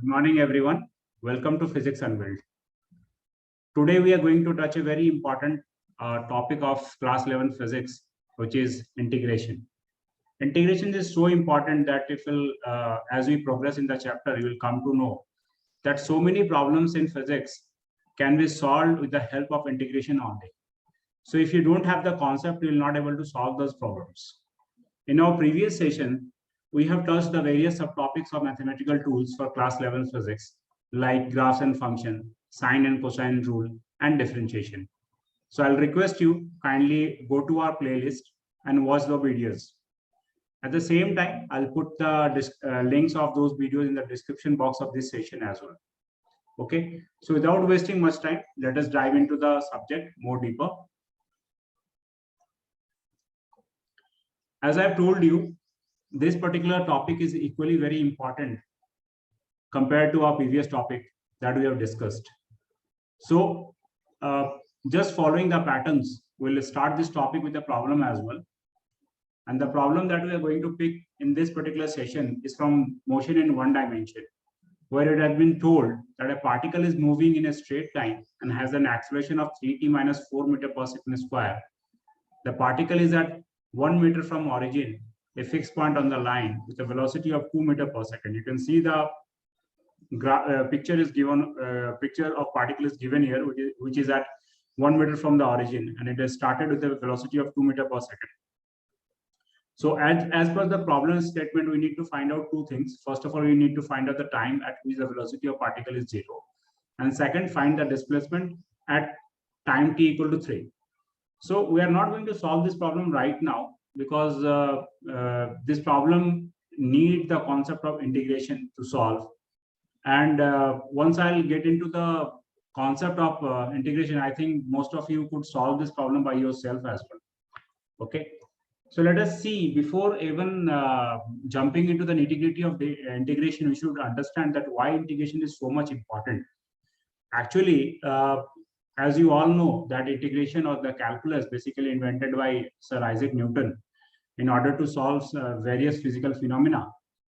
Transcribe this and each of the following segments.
Good morning, everyone. Welcome to Physics Unveiled. Today, we are going to touch a very important topic of class 11 physics, which is integration. Integration is so important that as we progress in the chapter, you will come to know that so many problems in physics can be solved with the help of integration only. So if you don't have the concept, you will not able to solve those problems. In our previous session, we have touched the various subtopics of mathematical tools for class 11 physics, like graphs and function, sine and cosine rule, and differentiation. So I'll request you kindly go to our playlist and watch the videos. At the same time, I'll put the links of those videos in the description box of this session as well. Okay, so without wasting much time, let us dive into the subject more deeper. As I've told you, this particular topic is equally very important compared to our previous topic that we have discussed. So just following the patterns, we'll start this topic with a problem as well. And the problem that we are going to pick in this particular session is from motion in one dimension, where it has been told that a particle is moving in a straight line and has an acceleration of 3t minus 4 meter per second square. The particle is at 1 meter from origin, a fixed point on the line with a velocity of 2 meter per second. You can see the picture is given. Picture of particle is given here, which is at 1 meter from the origin, and it has started with a velocity of 2 meter per second. So as per the problem statement, we need to find out two things. First of all, we need to find out the time at which the velocity of particle is 0, and second, find the displacement at time t equal to 3. So we are not going to solve this problem right now, because this problem needs the concept of integration to solve. And once I'll get into the concept of integration, I think most of you could solve this problem by yourself as well. Okay, so let us see, before even jumping into the nitty-gritty of the integration, we should understand that why integration is so much important. Actually, as you all know, that integration or the calculus basically invented by Sir Isaac Newton in order to solve various physical phenomena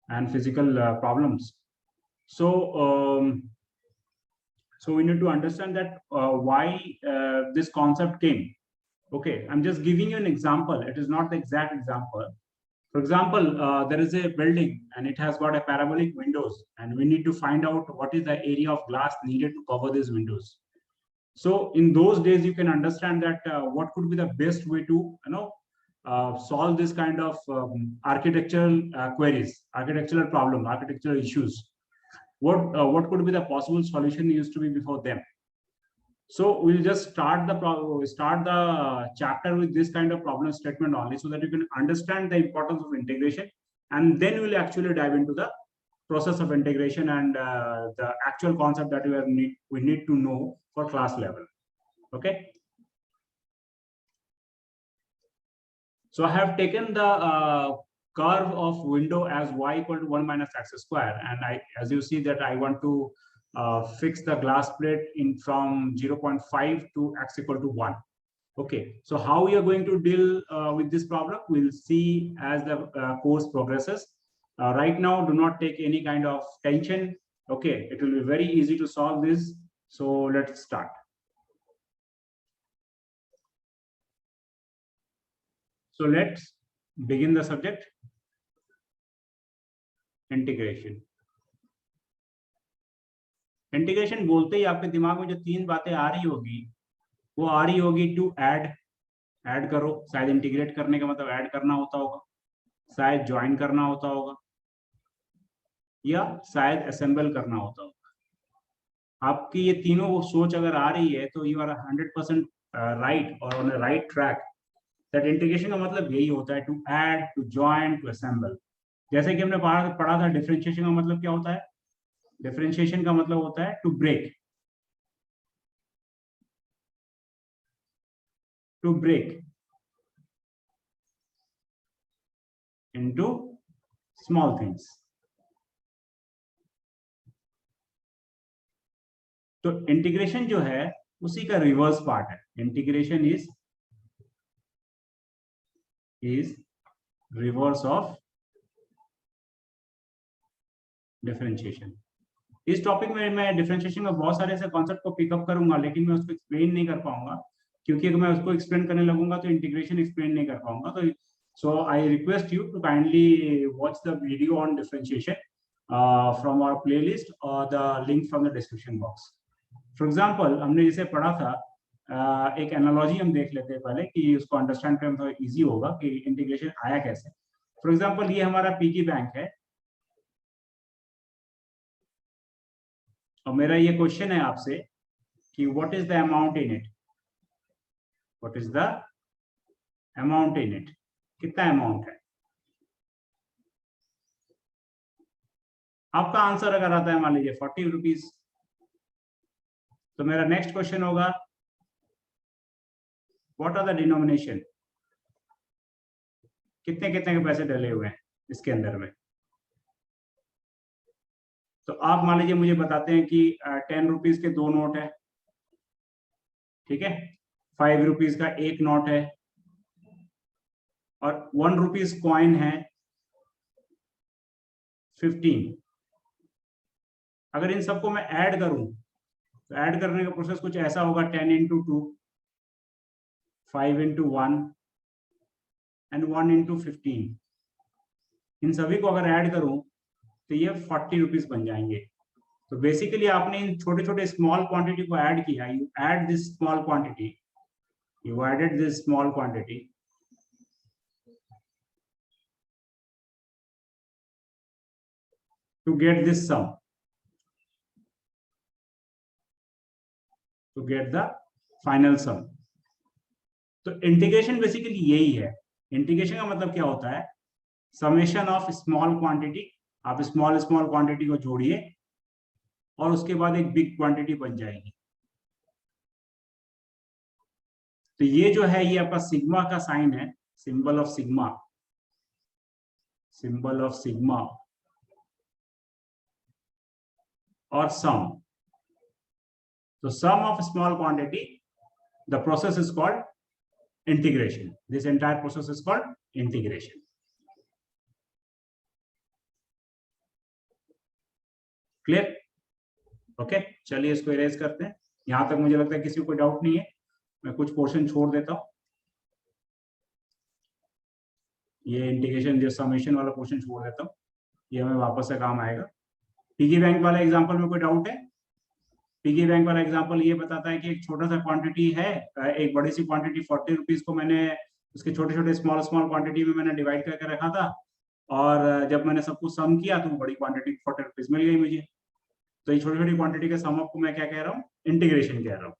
and physical problems. So we need to understand that why this concept came. Okay, I'm just giving you an example. It is not the exact example. For example, there is a building and it has got a parabolic windows, and we need to find out what is the area of glass needed to cover these windows. So in those days, you can understand that what could be the best way to solve this kind of architectural queries, architectural problem, architectural issues. What could be the possible solution used to be before them? So we'll just start the chapter with this kind of problem statement only, so that you can understand the importance of integration, and then we'll actually dive into the process of integration and the actual concept that we need to know for class level. Okay. So I have taken the curve of window as y equal to 1 minus x square, and as you see that I want to fix the glass plate in from 0.5 to x equal to 1. Okay, so how we are going to deal with this problem, we'll see as the course progresses. Right now, do not take any kind of tension. Okay, it will be very easy to solve this. So let's start. So let's begin the subject. Integration. Integration बोलते ही आपके दिमाग में जो तीन बातें आ रही होगी, वो आ रही होगी टू ऐड करो, शायद इंटीग्रेट करने का मतलब ऐड करना होता होगा, शायद ज्वाइन करना होता होगा, या शायद असेंबल करना होता होगा. आपकी ये तीनों सोच अगर आ रही है तो यू आर 100% राइट और on a right track. That integration का मतलब यही होता है, to add, to join, to assemble. जैसे कि हमने पढ़ा था डिफरेंशिएशन का मतलब क्या होता है. डिफरेंशिएशन का मतलब होता है to break, into small things. तो इंटीग्रेशन जो है उसी का रिवर्स पार्ट है. Integration is reverse of differentiation. इस टॉपिक में मैं डिफरेंशिएशन में बहुत सारे ऐसे कॉन्सेप्ट को पिकअप करूंगा, लेकिन मैं उसको एक्सप्लेन नहीं कर पाऊंगा, क्योंकि अगर मैं उसको एक्सप्लेन करने लगूंगा तो इंटीग्रेशन एक्सप्लेन नहीं कर पाऊंगा। तो so I request you to kindly watch the video on differentiation from our playlist और the link from the description box. For example, हमने जिसे पढ़ा था, एक एनालॉजी हम देख लेते हैं पहले कि उसको अंडरस्टैंड करना थोड़ा इजी होगा कि इंटीग्रेशन आया कैसे। फॉर एग्जाम्पल, ये हमारा पिगी बैंक है और मेरा ये क्वेश्चन है आपसे कि what is the amount in it, what is the amount in it, कितना अमाउंट है। आपका आंसर अगर आता है मान लीजिए 40 रुपीज, तो मेरा नेक्स्ट क्वेश्चन होगा व्हाट आर द डिनोमिनेशन, कितने कितने के पैसे डले हुए हैं इसके अंदर में। तो आप मान लीजिए मुझे बताते हैं कि 10 रुपीज के 2 नोट है, ठीक है, 5 रुपीज का 1 नोट है और 1 रुपीज कॉइन है 15। अगर इन सबको मैं ऐड करूं तो ऐड करने का प्रोसेस कुछ ऐसा होगा, 10 इंटू 2, 5 इंटू 1 एंड 1 इंटू 15। इन सभी को अगर ऐड करूं तो ये 40 रुपीज बन जाएंगे। तो बेसिकली आपने इन छोटे छोटे स्मॉल क्वांटिटी को ऐड किया, you add this small quantity, you added this small quantity to get this sum, to get the final sum. तो इंटीग्रेशन बेसिकली यही है। इंटीग्रेशन का मतलब क्या होता है, समेशन ऑफ स्मॉल क्वांटिटी। आप स्मॉल स्मॉल क्वांटिटी को जोड़िए और उसके बाद एक बिग क्वांटिटी बन जाएगी। तो ये जो है, ये आपका सिग्मा का साइन है, symbol of sigma, symbol of sigma और सम। तो sum of small quantity, the process is called integration. This entire process is called integration. Clear? Okay, चलिए इसको इरेज करते हैं। यहां तक मुझे लगता है किसी को डाउट नहीं है। मैं कुछ पोर्शन छोड़ देता हूं, ये इंटीग्रेशन जो समेशन वाला पोर्शन छोड़ देता हूं, ये हमें वापस से काम आएगा। पिगी बैंक वाला एग्जांपल में कोई डाउट है? पिगी बैंक वाला एग्जांपल ये बताता है कि एक छोटा सा क्वांटिटी है, एक बड़ी सी क्वांटिटी 40 रुपीज को मैंने उसके छोटे छोटे स्मॉल स्मॉल क्वांटिटी में मैंने डिवाइड करके रखा था, और जब मैंने सब कुछ सम किया तो बड़ी क्वांटिटी 40 रुपीज मिल गई मुझे। तो ये छोटी छोटी क्वांटिटी के सम अप को मैं क्या कह रहा हूँ, इंटीग्रेशन कह रहा हूँ।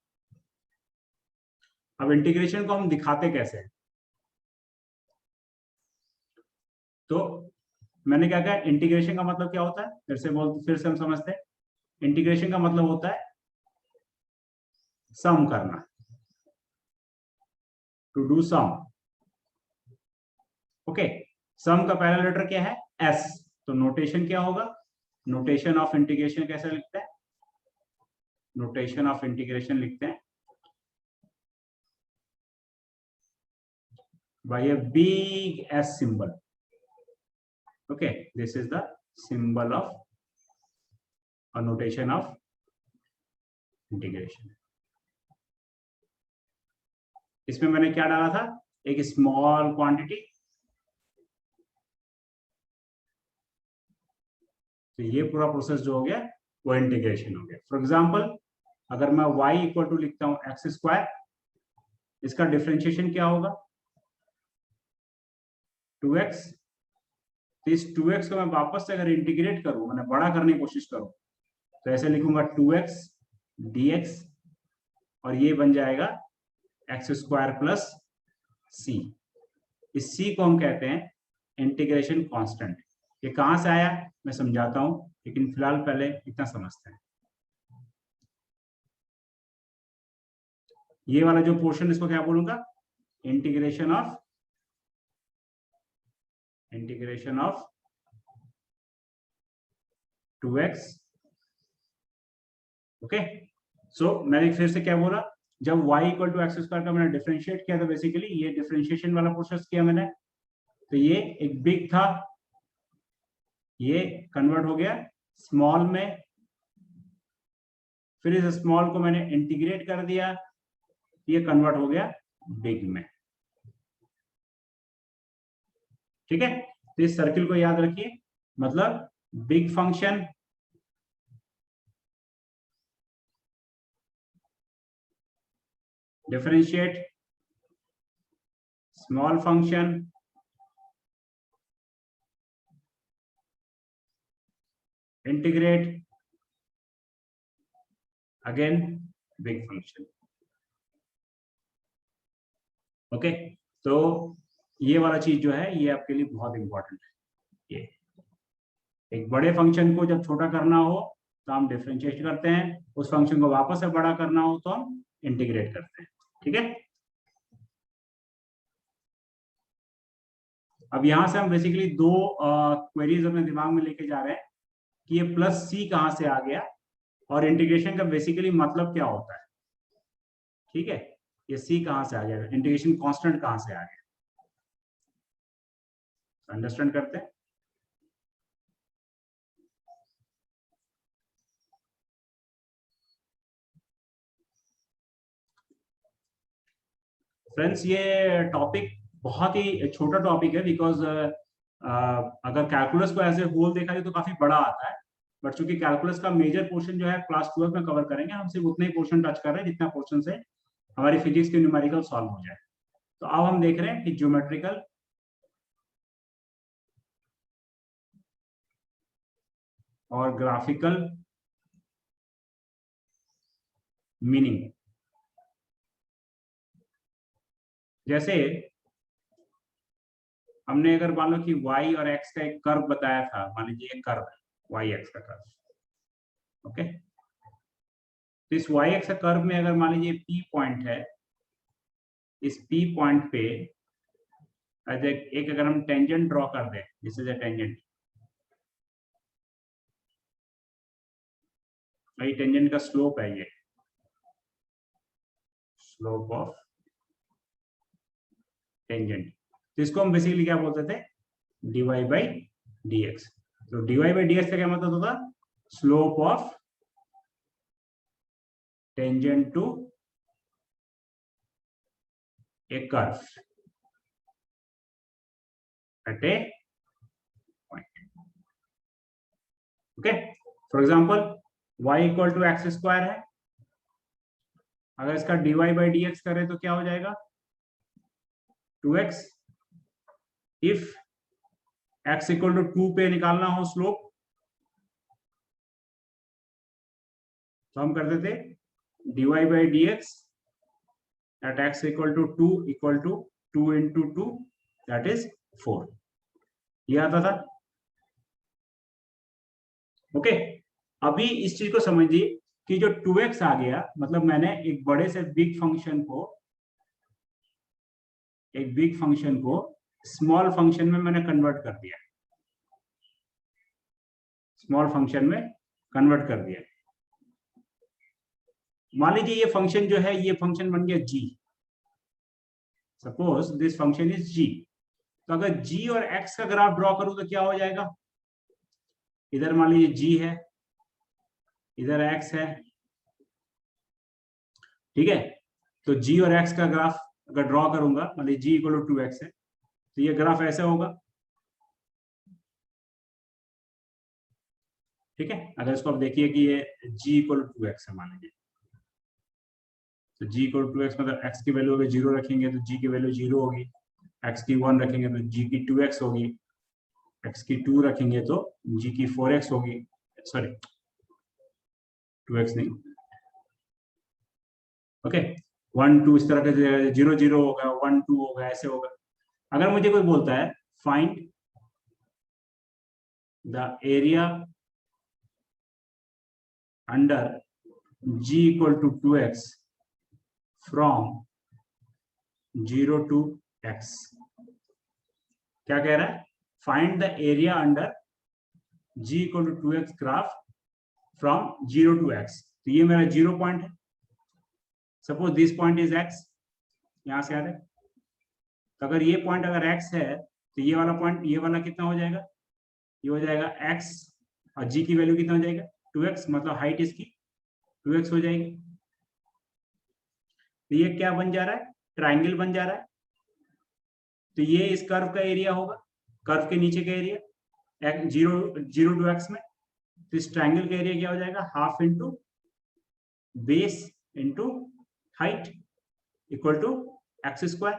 अब इंटीग्रेशन को हम दिखाते कैसे हैं? तो मैंने क्या कहा, इंटीग्रेशन का मतलब क्या होता है, फिर से हम समझते हैं। इंटीग्रेशन का मतलब होता है सम करना, टू डू सम। ओके, सम का पहला लेटर क्या है, एस। तो नोटेशन क्या होगा, नोटेशन ऑफ इंटीग्रेशन कैसे लिखते हैं, नोटेशन ऑफ इंटीग्रेशन लिखते हैं by a big S symbol. Okay, this is the symbol of a notation of integration. इसमें मैंने क्या डाला था, एक स्मॉल क्वांटिटी। तो ये पूरा प्रोसेस जो हो गया वो इंटीग्रेशन हो गया। फॉर एग्जांपल, अगर मैं y इक्वल टू लिखता हूं एक्स स्क्वायर, इसका डिफरेंशिएशन क्या होगा, 2x। तो इस 2x को मैं वापस से अगर इंटीग्रेट करूं, मैंने बड़ा करने की कोशिश करूं, तो ऐसे लिखूंगा 2x dx और ये बन जाएगा एक्स स्क्वायर प्लस सी। इस c को हम कहते हैं इंटीग्रेशन कांस्टेंट। ये कहां से आया मैं समझाता हूं, लेकिन फिलहाल पहले इतना समझते हैं। ये वाला जो पोर्शन, इसको क्या बोलूंगा, इंटीग्रेशन ऑफ 2x। ओके, सो मैंने फिर से क्या बोला, जब y equal to x square का मैंने डिफरेंशिएट किया था, बेसिकली ये डिफरेंशिएशन वाला प्रोसेस किया मैंने, तो ये एक बिग था, ये कन्वर्ट हो गया स्मॉल में, फिर इस स्मॉल को मैंने इंटीग्रेट कर दिया, ये कन्वर्ट हो गया बिग में। ठीक है, तो इस सर्किल को याद रखिए, मतलब big function differentiate small function integrate again big function. Okay, तो ये वाला चीज जो है ये आपके लिए बहुत इंपॉर्टेंट है। ये एक बड़े फंक्शन को जब छोटा करना हो तो हम डिफरेंशिएट करते हैं, उस फंक्शन को वापस से बड़ा करना हो तो हम इंटीग्रेट करते हैं। ठीक है, अब यहां से हम बेसिकली दो क्वेरीज अपने दिमाग में लेके जा रहे हैं कि ये प्लस सी कहां से आ गया और इंटीग्रेशन का बेसिकली मतलब क्या होता है। ठीक है, ये सी कहां से आ गया, इंटीग्रेशन कांस्टेंट कहां से आ गया, अंडरस्टैंड करते हैं। फ्रेंड्स, ये टॉपिक बहुत ही छोटा टॉपिक है, बिकॉज अगर कैलकुलस को एज ए होल देखा जाए तो काफी बड़ा आता है, बट चूंकि कैलकुलस का मेजर पोर्शन जो है क्लास 12 में कवर करेंगे, हम सिर्फ उतने ही पोर्शन टच कर रहे हैं जितना पोर्शन से हमारी फिजिक्स के न्यूमेरिकल सॉल्व हो जाए। तो अब हम देख रहे हैं कि ज्योमेट्रिकल और ग्राफिकल मीनिंग। जैसे हमने अगर मान लो कि y और x का एक कर्व बताया था, मान लीजिए एक कर्व है y x का कर्व। ओके, तो इस y x का कर्व में अगर मान लीजिए p पॉइंट है, इस p पॉइंट पे एक अगर हम टेंजेंट ड्रॉ कर दें, दिस इज अ टेंजेंट, ये टेंजेंट का स्लोप है, ये स्लोप ऑफ टेंजेंट, तो इसको हम बेसिकली क्या बोलते थे, dy बाई dx। तो dy बाई dx का क्या मतलब होता, slope of tangent to a curve at a point. Okay, for example y equal to x square है, अगर इसका dy बाई dx करें तो क्या हो जाएगा, 2x। If x equal to 2 पे निकालना हो स्लोप, तो हम करते थे dy by dx at x equal to 2 equal to 2 into 2 that is 4, ये आता था। ओके, अभी इस चीज को समझिए कि जो 2x आ गया, मतलब मैंने एक बड़े से बिग फंक्शन को स्मॉल फंक्शन में मैंने कन्वर्ट कर दिया, स्मॉल फंक्शन में कन्वर्ट कर दिया। मान लीजिए ये फंक्शन जो है, ये फंक्शन बन गया g, suppose this function is g। तो अगर g और x का ग्राफ ड्रॉ करूं तो क्या हो जाएगा, इधर मान लीजिए g है, इधर x है। ठीक है, तो g और x का ग्राफ अगर ड्रॉ करूंगा, मान लीजिए g इक्वल टू 2x है, तो ये ग्राफ ऐसे होगा। ठीक है, अगर इसको आप देखिए कि ये g इक्वल टू 2x है मान लीजिए, तो g इक्वल टू 2x मतलब x की वैल्यू अगर 0 रखेंगे तो g की वैल्यू 0 होगी, x की 1 रखेंगे तो g की 2x होगी, x की 2 रखेंगे तो g की 4x होगी, सॉरी 2x नहीं, ओके 1 2 इस तरह के 0 0 होगा, 1 2 होगा, ऐसे होगा। अगर मुझे कोई बोलता है find the area under g equal to 2x from 0 to x, क्या कह रहा है, find the area under g equal to 2x graph from 0 to x। तो ये मेरा 0 पॉइंट है, suppose this point is x, यहां से आ रहा है, तो अगर ये पॉइंट अगर x है तो ये वाला पॉइंट, ये वाला कितना हो जाएगा, ये हो जाएगा x, और g की वैल्यू कितना हो जाएगा 2x, मतलब हाइट इसकी 2x हो जाएगी। तो ये क्या बन जा रहा है, ट्राइंगल बन जा रहा है। तो ये इस कर्व का एरिया होगा, कर्व के नीचे का एरिया 0 टू x में। तो इस ट्राइंगल का एरिया क्या हो जाएगा, half into base into height equal to x square.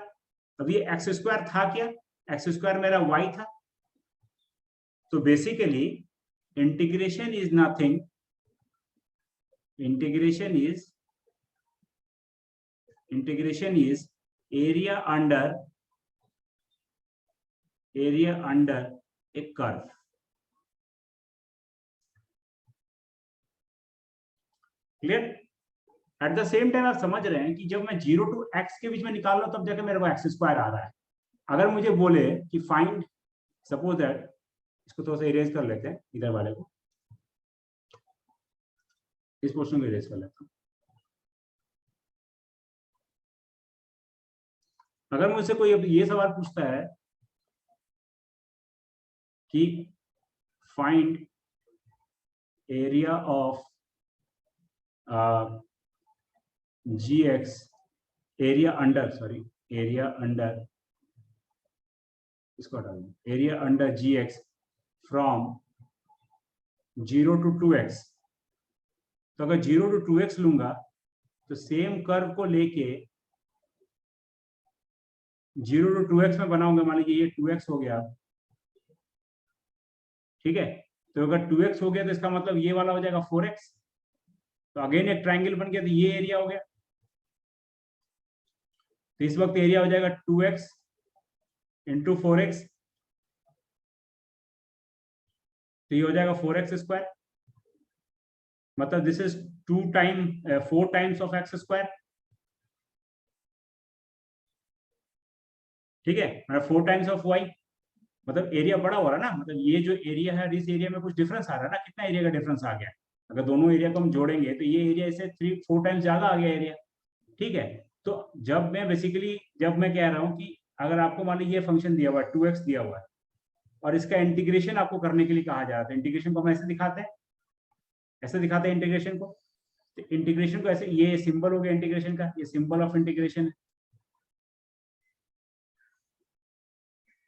अब ये एक्स स्क्वायर था क्या, एक्स स्क्वायर मेरा y था। तो basically integration is nothing, integration is area under A curve. Clear. At the same time आप समझ रहे हैं कि जब मैं 0 टू x के बीच में निकाल रहा हूं तब जाके मेरे को एक्स स्क्वायर आ रहा है। अगर मुझे बोले कि फाइंड, सपोज दैट, इसको थोड़ा सा इरेज कर लेते हैं, इधर वाले को, इस पोर्शन को इरेज कर लेते हैं। अगर मुझसे कोई अब ये सवाल पूछता है कि find area of gx, area under इसको हटा दें, area under gx from 0 to 2x। तो अगर 0 टू 2x लूंगा तो सेम कर्व को लेके 0 टू 2x में बनाऊंगा। मान लीजिए ये 2x हो गया, ठीक है। तो अगर 2x हो गया तो इसका मतलब ये वाला हो जाएगा 4x। तो अगेन एक ट्राइंगल बन गया, तो ये एरिया हो गया। तो इस वक्त एरिया हो जाएगा 2x इंटू 4x। तो ये हो जाएगा 4x स्क्वायर, मतलब this is 4 times of x square. ठीक है, मतलब 4 टाइम्स ऑफ y, मतलब एरिया बड़ा हो रहा है ना। मतलब ये जो एरिया है, इस एरिया में कुछ डिफरेंस आ रहा है ना। कितना एरिया का डिफरेंस आ गया, अगर दोनों एरिया को हम जोड़ेंगे तो ये एरिया इसे 4 टाइम्स ज्यादा आ गया एरिया। ठीक है। तो जब मैं कह रहा हूं कि अगर आपको मान लीजिए ये फंक्शन दिया हुआ है, 2x दिया हुआ है, और इसका इंटीग्रेशन आपको करने के लिए कहा जा रहा है। इंटीग्रेशन को हम ऐसे दिखाते हैं इंटीग्रेशन को। तो इंटीग्रेशन को ऐसे, ये सिंबल हो गया इंटीग्रेशन का, ये सिंबल ऑफ इंटीग्रेशन है।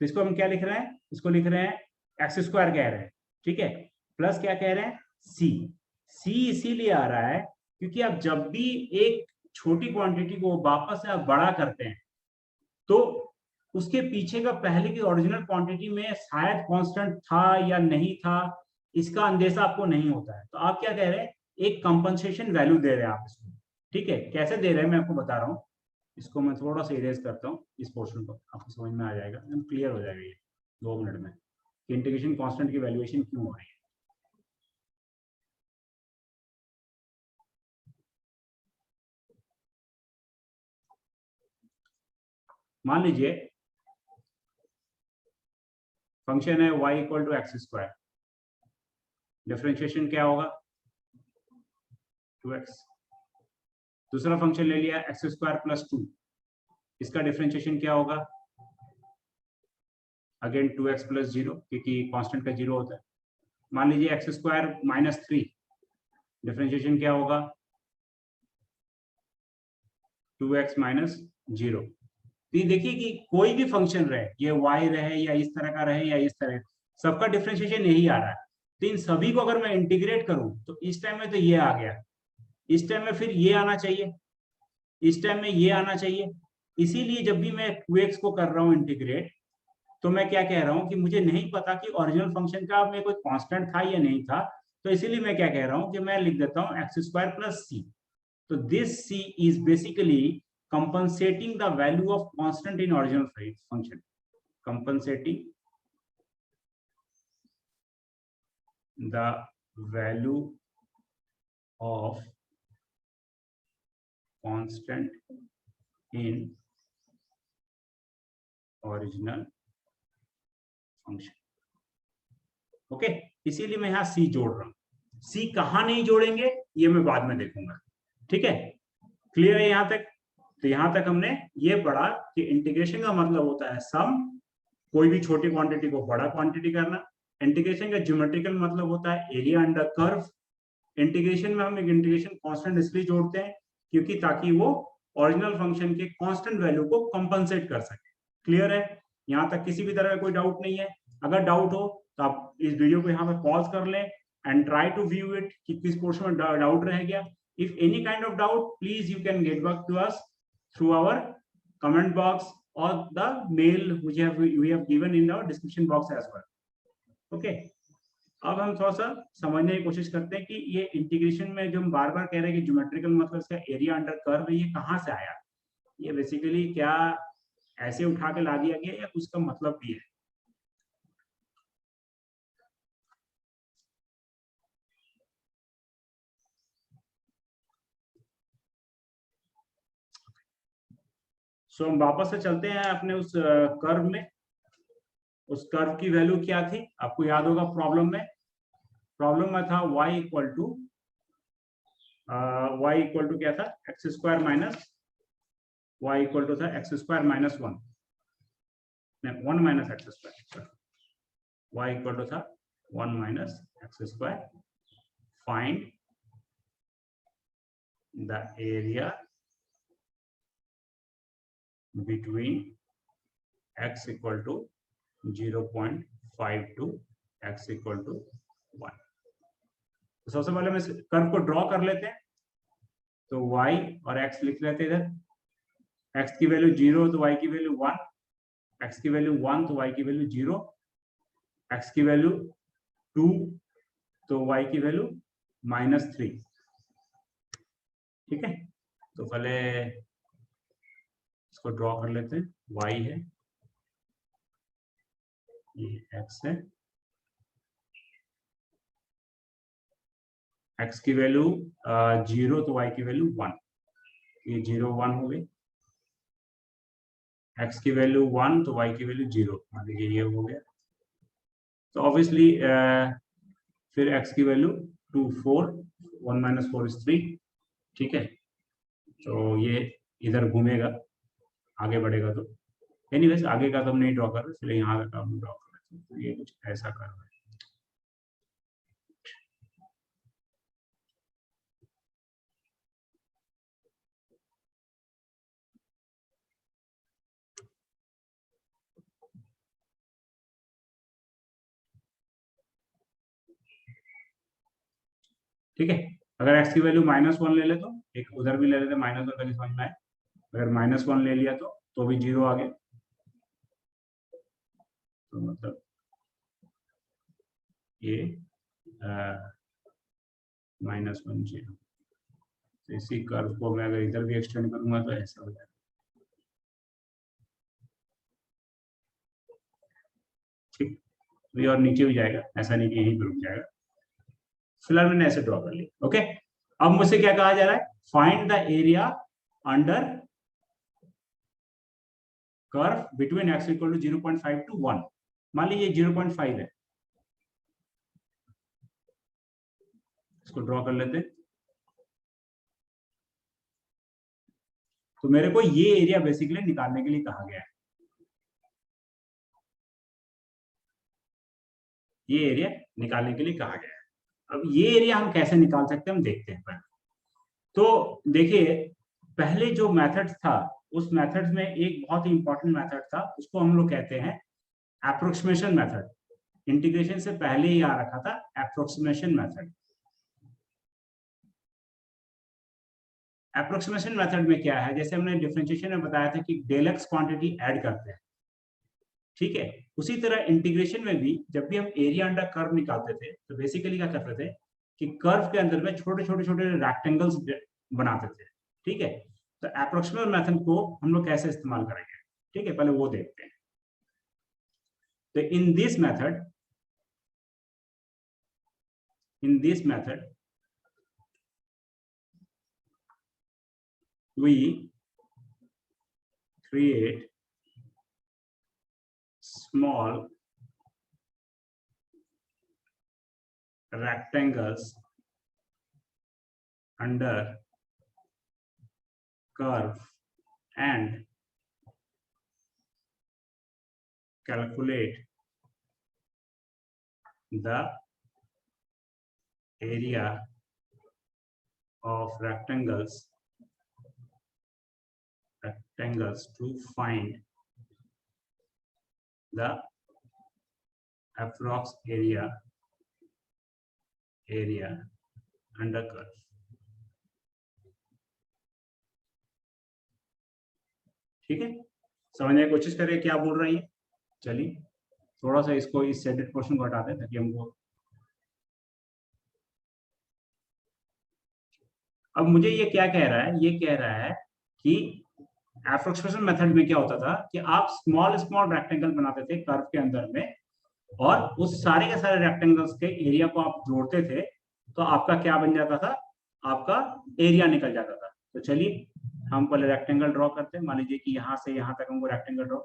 तो इसको हम क्या लिख रहे हैं, इसको लिख रहे हैं एक्स स्क्वायर कह रहे हैं, ठीक है, प्लस क्या कह रहे हैं, सी इसीलिए आ रहा है क्योंकि आप जब भी एक छोटी क्वांटिटी को वापस से आप बड़ा करते हैं तो उसके पीछे का पहले की ओरिजिनल क्वांटिटी में शायद कांस्टेंट था या नहीं था, इसका अंदेशा आपको नहीं होता है। तो आप क्या कह रहे हैं, एक कंपनसेशन वैल्यू दे रहे हैं आप इसको। ठीक है, कैसे दे रहे हैं मैं आपको बता रहा हूँ। इसको मैं थोड़ा सा इरेज करता हूँ, इस पोर्शन को, आपको समझ में आ जाएगा, एकदम क्लियर हो जाएगा ये 2 मिनट में कि इंटीग्रेशन कांस्टेंट की वैल्यूएशन क्यों हो रही है। मान लीजिए फंक्शन है y equal to x square, differentiation क्या होगा, 2x। दूसरा फंक्शन ले लिया एक्स स्क्वायर प्लस 2, इसका डिफरेंशिएशन क्या होगा, अगेन 2x प्लस 0, क्योंकि कांस्टेंट का 0 होता है। मान लीजिए एक्स स्क्वायर माइनस 3, डिफरेंशिएशन क्या होगा, 2x माइनस 0। तो ये देखिए कि कोई भी फंक्शन रहे, ये y रहे या इस तरह का रहे या इस तरह, सबका डिफरेंशिएशन यही आ रहा है। तो इन सभी को अगर मैं इंटीग्रेट करूं तो इस टाइम में तो ये आ गया, इस टाइम में फिर ये आना चाहिए, इस टाइम में ये आना चाहिए। इसीलिए जब भी मैं 2x को कर रहा हूं इंटीग्रेट, तो मैं क्या कह रहा हूं कि मुझे नहीं पता कि ओरिजिनल फंक्शन का में कोई कांस्टेंट था या नहीं था। तो इसीलिए मैं क्या कह रहा हूं कि मैं लिख देता हूं एक्स स्क्वायर प्लस सी। तो this c is basically compensating the value of constant in original function, compensating the value of constant in original function। Okay, इसीलिए मैं यहां c जोड़ रहा हूं। c कहां नहीं जोड़ेंगे ये मैं बाद में देखूंगा। ठीक है, क्लियर है यहां तक। तो यहां तक हमने ये पढ़ा कि इंटीग्रेशन का मतलब होता है सम, कोई भी छोटी क्वांटिटी को बड़ा क्वांटिटी करना। इंटीग्रेशन का ज्योमेट्रिकल मतलब होता है एरिया अंडर कर्व। इंटीग्रेशन में हम एक इंटीग्रेशन कांस्टेंट इसलिए जोड़ते हैं क्योंकि ताकि वो ओरिजिनल फंक्शन के कांस्टेंट वैल्यू को कंपनसेट कर सके। क्लियर है? यहाँ तक किसी भी तरह का कोई डाउट नहीं है? अगर डाउट हो तो आप इस वीडियो को यहाँ पे पॉज कर लें and try to view it कि किस पोर्शन में डाउट रह गया। If any kind of doubt please you can get back to us through our comment box or the mail which we have given in our description box as well. Okay. अब हम थोड़ा सा समझने की कोशिश करते हैं कि ये इंटीग्रेशन में जो हम बार बार कह रहे हैं कि ज्योमेट्रिकल मतलब इसका एरिया अंडर कर्व, ये कहाँ से आया? ये बेसिकली क्या ऐसे उठा के ला दिया गया या उसका मतलब भी है? सो हम वापस से चलते हैं अपने उस कर्व में। उस कर्व की वैल्यू क्या थी आपको याद होगा? प्रॉब्लम में था y इक्वल टू क्या था? X square minus y equal to था x square minus 1 minus x square, y equal to था 1 minus x square. Find the area between x equal to 0.5 to x equal to 1। तो सबसे पहले मैं curve को draw कर लेते हैं। तो y और x लिख लेते हैं इधर। x की वैल्यू 0 तो y की वैल्यू 1, x की वैल्यू 1 तो y की वैल्यू 0, x की वैल्यू 2 तो y की वैल्यू -3। ठीक है, तो पहले इसको ड्रॉ कर लेते हैं। y है, ये x है, x की वैल्यू 0 तो y की वैल्यू 1, ये 0 1 हो गई। x की वैल्यू 1 तो y की वैल्यू 0, मान लीजिए ये हो गया। तो ऑब्वियसली फिर x की वैल्यू 2 4, 1 माइनस 4 इज 3। ठीक है, तो ये इधर घूमेगा, आगे बढ़ेगा। तो एनीवेज आगे का तो हम नहीं ड्रॉ कर रहे, इसलिए यहाँ का हम ड्रॉ कर रहे हैं। तो ये कुछ ऐसा कर रहे हैं। ठीक है, अगर x की वैल्यू -1 ले ले तो एक उधर भी ले लेते, -1 तक समझ में आए। अगर -1 ले लिया तो भी 0 आ गया। तो मतलब ये -1 0। तो इसी कर्व को मैं अगर इधर भी एक्सटेंड करूंगा तो ऐसा हो जाएगा। ठीक, तो ये और नीचे भी जाएगा, ऐसा नहीं कि यहीं पर रुक जाएगा। फिलहाल मैंने ऐसे ड्रॉ कर लिया। ओके, अब मुझसे क्या कहा जा रहा है? Find the area under curve between x equal to 0.5 to 1। मान लीजिए 0.5 है, इसको ड्रॉ कर लेते हैं। तो मेरे को ये एरिया बेसिकली निकालने के लिए कहा गया है। ये एरिया निकालने के लिए कहा गया है। अब ये एरिया हम कैसे निकाल सकते हैं, हम देखते हैं पहले। तो देखिए, पहले जो मेथड था उस मेथड में एक बहुत ही इंपॉर्टेंट मेथड था, उसको हम लोग कहते हैं एप्रोक्सीमेशन मेथड। इंटीग्रेशन से पहले ही आ रखा था एप्रोक्सीमेशन मेथड। एप्रोक्सीमेशन मेथड में क्या है? जैसे हमने डिफरेंशिएशन में बताया था कि डेल एक्स क्वांटिटी ऐड करते हैं। ठीक है, उसी तरह इंटीग्रेशन में भी जब भी हम एरिया अंडर कर्व निकालते थे तो बेसिकली क्या करते थे कि कर्व के अंदर में छोटे छोटे छोटे रेक्टेंगल्स बनाते थे। ठीक है, तो एप्रोक्सीमेट मेथड को हम लोग कैसे इस्तेमाल करेंगे, ठीक है, पहले वो देखते हैं। तो in this method we create small rectangles under curve and calculate the area of rectangles to find the approx area under curve. ठीक है, समझने की कोशिश करें क्या बोल रही है। चलिए थोड़ा सा इसको इस शेडेड पोर्शन को हटा दें ताकि हमको, अब मुझे ये क्या कह रहा है, ये कह रहा है कि एप्रोक्सीमेशन मेथड में क्या होता था कि आप स्मॉल स्मॉल रेक्टेंगल बनाते थे कर्व के अंदर में, और उस सारे के सारे रेक्टेंगल्स के एरिया को आप जोड़ते थे, तो आपका क्या बन जाता था, आपका एरिया निकल जाता था। तो चलिए हम पहले रेक्टेंगल ड्रॉ करते हैं। मान लीजिए कि यहाँ से यहाँ तक हमको रेक्टेंगल ड्रॉ,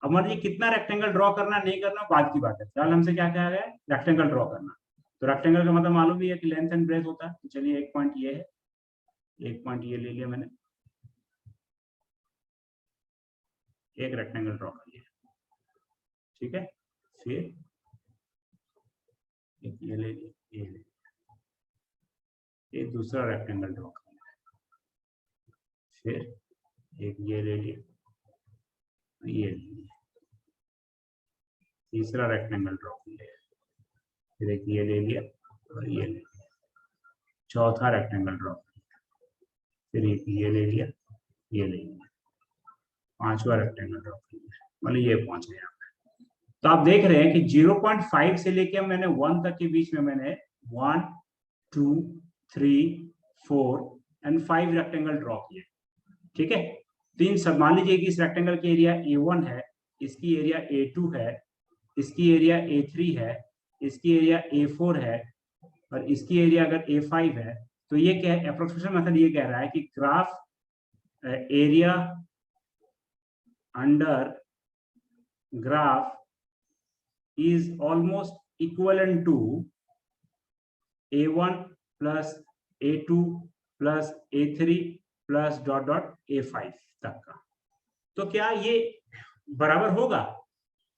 अब मान लीजिए कितना रेक्टेंगल ड्रॉ करना नहीं करना बाद की बात है, फिलहाल हमसे क्या कहा गया है, रेक्टेंगल ड्रॉ करना। तो रेक्टेंगल का मतलब मालूम ही है कि लेंथ एंड ब्रेथ होता है। तो चलिए एक पॉइंट ये है, एक पॉइंट ये ले लिया मैंने, एक रेक्टेंगल ड्रॉ कर लिया, ठीक है। फिर एक ये ले लिया, ये ले लिया, ये दूसरा रेक्टेंगल ड्रॉ कर लिया, फिर एक ये ले लिया, ये ले लिया, तीसरा रेक्टेंगल ड्रॉ कर लिया, फिर एक ये ले लिया और ये ले लिया, चौथा रेक्टेंगल ड्रॉ कर लिया, फिर एक ये ले लिया, ये ले लिया, पांचवा रेक्टेंगल ड्रॉ कर लिया, मतलब ये पहुंच गया। तो आप देख रहे हैं कि 0.5 से लेके मैंने 1 तक के बीच में मैंने 1 2 3 4 एंड 5 रेक्टेंगल ड्रॉ किए, ठीक है। तीन सब, मान लीजिए कि इस रेक्टेंगल की एरिया A1 है, इसकी एरिया A2 है, इसकी एरिया A3 है, इसकी एरिया A4 है, और इसकी एरिया अगर A5 है, तो ये क्या है, अप्रोक्सीमेशन मेथड ये कह रहा है कि graph area under graph is almost equivalent to A1 plus A2 plus A3 plus dot dot A5 तक का। तो क्या ये बराबर होगा?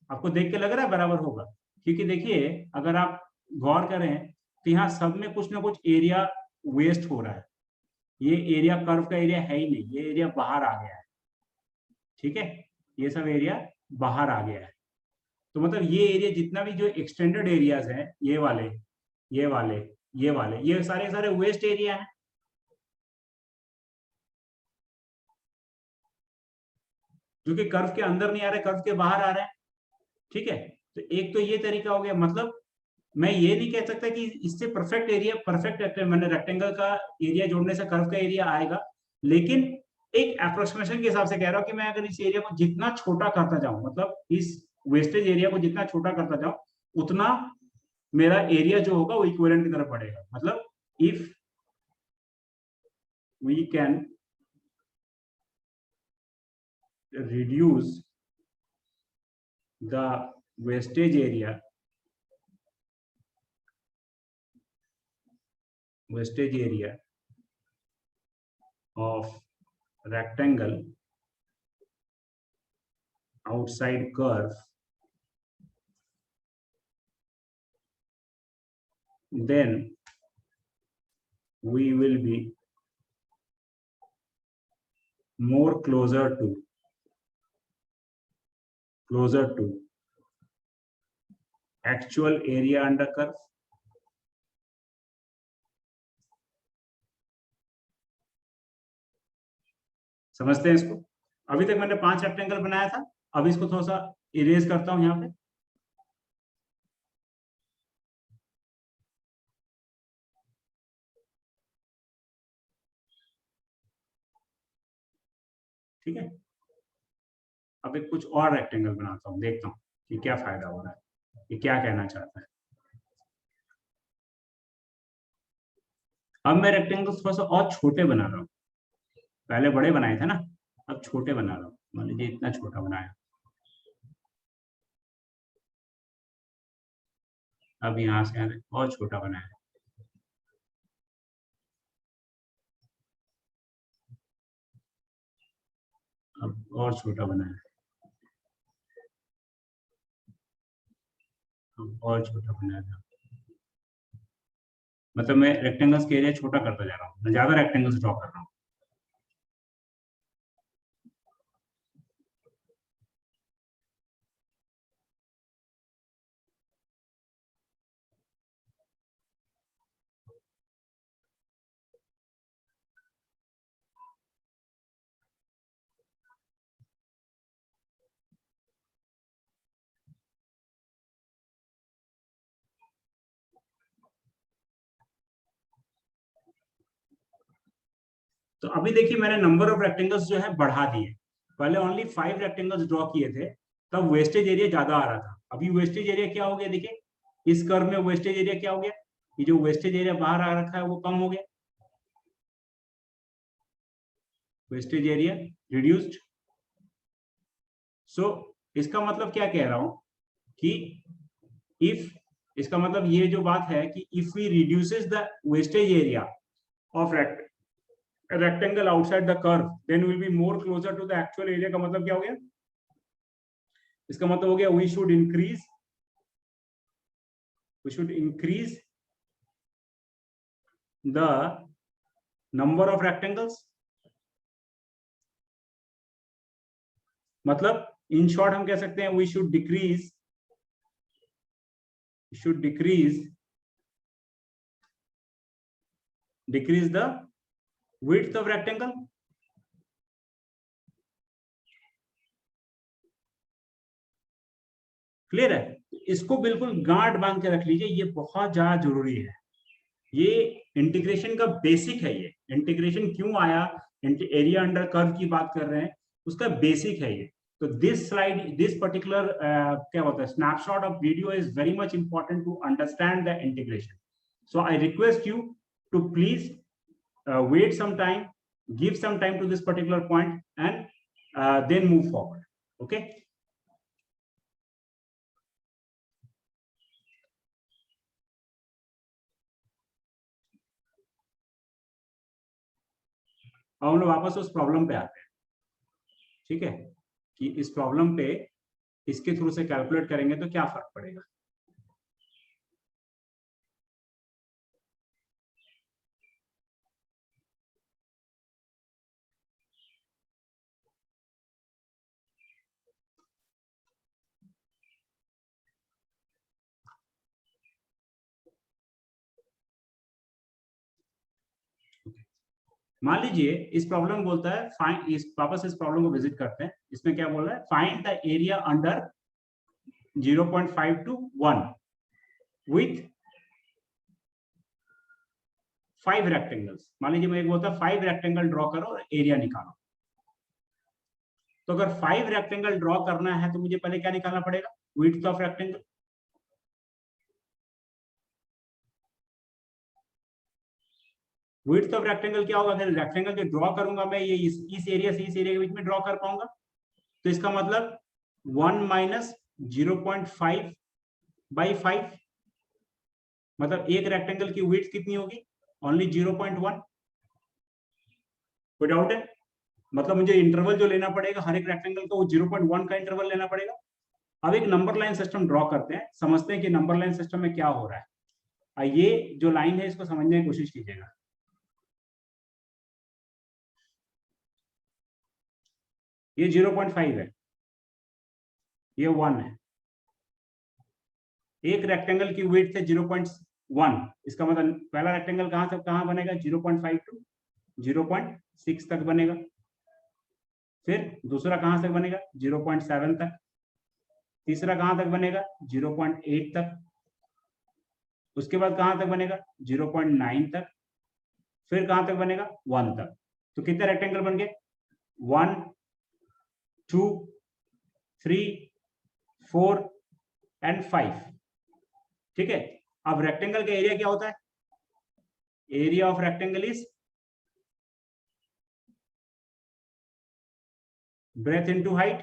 आपको देख के लग रहा है बराबर होगा? क्योंकि देखिए अगर आप गौर करें तो यहाँ सब में कुछ ना कुछ एरिया वेस्ट हो रहा है। ये एरिया कर्व का एरिया है ही नहीं, ये एरिया बाहर आ गया है, ठीक है, ये सब एरिया बाहर आ गया है। तो मतलब ये एरिया जितना भी जो एक्सटेंडेड एरियाज हैं, ये वाले, ये वाले, ये वाले, ये सारे सारे वेस्ट एरिया हैं, जो कि कर्व के अंदर नहीं आ रहे, कर्व के बाहर आ रहे हैं, ठीक है। तो एक तो ये तरीका हो गया, मतलब मैं ये नहीं कह सकता कि इससे परफेक्ट एरिया, परफेक्ट मैंने रेक्टेंगल का एरिया जोड़ने से कर्व का एरिया आएगा, लेकिन एक अप्रोक्सीमेशन के हिसाब से कह रहा हूं कि मैं अगर इस एरिया को जितना छोटा करता जाऊं, मतलब इस वेस्टेज एरिया को जितना छोटा करता जाऊं, उतना मेरा एरिया जो होगा वो इक्विवेलेंट की तरफ बढ़ेगा। मतलब if we can reduce the wastage area of rectangle outside curve, then we will be more closer to actual area under curve। समझते हैं इसको? अभी तक मैंने 5 रेक्टेंगल बनाया था, अब इसको थोड़ा सा इरेज करता हूं यहाँ पे। ठीक है, अब एक कुछ और रेक्टेंगल बनाता हूं, देखता हूं कि क्या फायदा हो रहा है, ये क्या कहना चाहता है। अब मैं रेक्टेंगल थोड़ा सा और छोटे बना रहा हूं, पहले बड़े बनाए थे ना, अब छोटे बना रहा हूं। मान लीजिए इतना छोटा बनाया, अब यहाँ से और छोटा बनाया, अब और छोटा बनाया, अब और छोटा बनाया, मतलब मैं रेक्टेंगल्स के एरिया छोटा करता जा रहा हूँ, मैं ज्यादा रेक्टेंगल्स ड्रॉ कर रहा हूँ। तो अभी देखिए मैंने नंबर ऑफ रेक्टेंगल्स जो है बढ़ा दिए। पहले ओनली 5 रेक्टेंगल्स ड्रॉ किए थे, तब वेस्टेज एरिया ज्यादा आ रहा था। अभी वेस्टेज एरिया क्या हो गया, देखिए इस कर्व में वेस्टेज एरिया क्या हो गया, ये जो वेस्टेज एरिया बाहर आ रखा है वो कम हो गया, वेस्टेज एरिया रिड्यूस्ड। सो इसका मतलब क्या कह रहा हूं कि इफ, इसका मतलब ये जो बात है कि if we reduces the wastage area of rectangle outside the curve, then will be more closer to the actual area। का मतलब क्या हो गया, इसका मतलब हो गया we should increase the number of rectangles। मतलब इन शॉर्ट हम कह सकते हैं we should decrease the width of rectangle। Clear है, इसको बिल्कुल गांठ बांध के रख लीजिए, ये बहुत ज्यादा जरूरी है। ये इंटीग्रेशन का बेसिक है। ये इंटीग्रेशन क्यों आया, एरिया अंडर कर्व की बात कर रहे हैं, उसका बेसिक है ये। तो दिस स्लाइड, दिस पर्टिकुलर क्या होता है, snapshot of video is very much important to understand the integration. So I request you to please wait some time, give some time to this particular point, and then move forward। Okay, अब हम लोग वापस उस problem पे आते हैं। ठीक है, कि इस प्रॉब्लम पे इसके थ्रू से कैलकुलेट करेंगे तो क्या फर्क पड़ेगा। मान लीजिए इस प्रॉब्लम में बोलता है फाइंड, इस वापस इस प्रॉब्लम को विजिट करते हैं। इसमें क्या बोल रहा है, find the area under 0.5 to 1 with 5 rectangles. मान लीजिए मैं एक बोलता है 5 रेक्टेंगल ड्रॉ करो और एरिया निकालो। तो अगर 5 रेक्टेंगल ड्रॉ करना है तो मुझे पहले क्या निकालना पड़ेगा, width of rectangle. Width of rectangle क्या होगा, अगर रेक्टेंगल जो ड्रॉ करूंगा मैं ये इस एरिया से इस एरिया के बीच में ड्रॉ कर पाऊंगा। तो इसका मतलब 1 माइनस 0.5 बाई 5, मतलब एक रेक्टेंगल की विड्थ कितनी होगी, ओनली 0.1। कोई डाउट है, मतलब मुझे इंटरवल जो लेना पड़ेगा हर एक रेक्टेंगल का वो 0.1 का इंटरवल लेना पड़ेगा। अब एक नंबर लाइन सिस्टम ड्रॉ करते हैं, समझते हैं कि नंबर लाइन सिस्टम में क्या हो रहा है। ये जो लाइन है इसको समझने की कोशिश कीजिएगा। ये 0.5 है, ये 1 है। एक रेक्टेंगल की विड्थ है 0.1, इसका मतलब पहला रेक्टेंगल कहां से कहां बनेगा, 0.5 टू 0.6 तक बनेगा। फिर दूसरा कहां तक बनेगा, 0.7 तक। तीसरा कहां तक बनेगा, 0.8 तक। उसके बाद कहां तक बनेगा, 0.9 तक। फिर कहां तक बनेगा, 1 तक। तो कितने रेक्टेंगल बन गए, 1 2 3 4 एंड 5। ठीक है, अब रेक्टेंगल का एरिया क्या होता है, area of rectangle is breadth into height.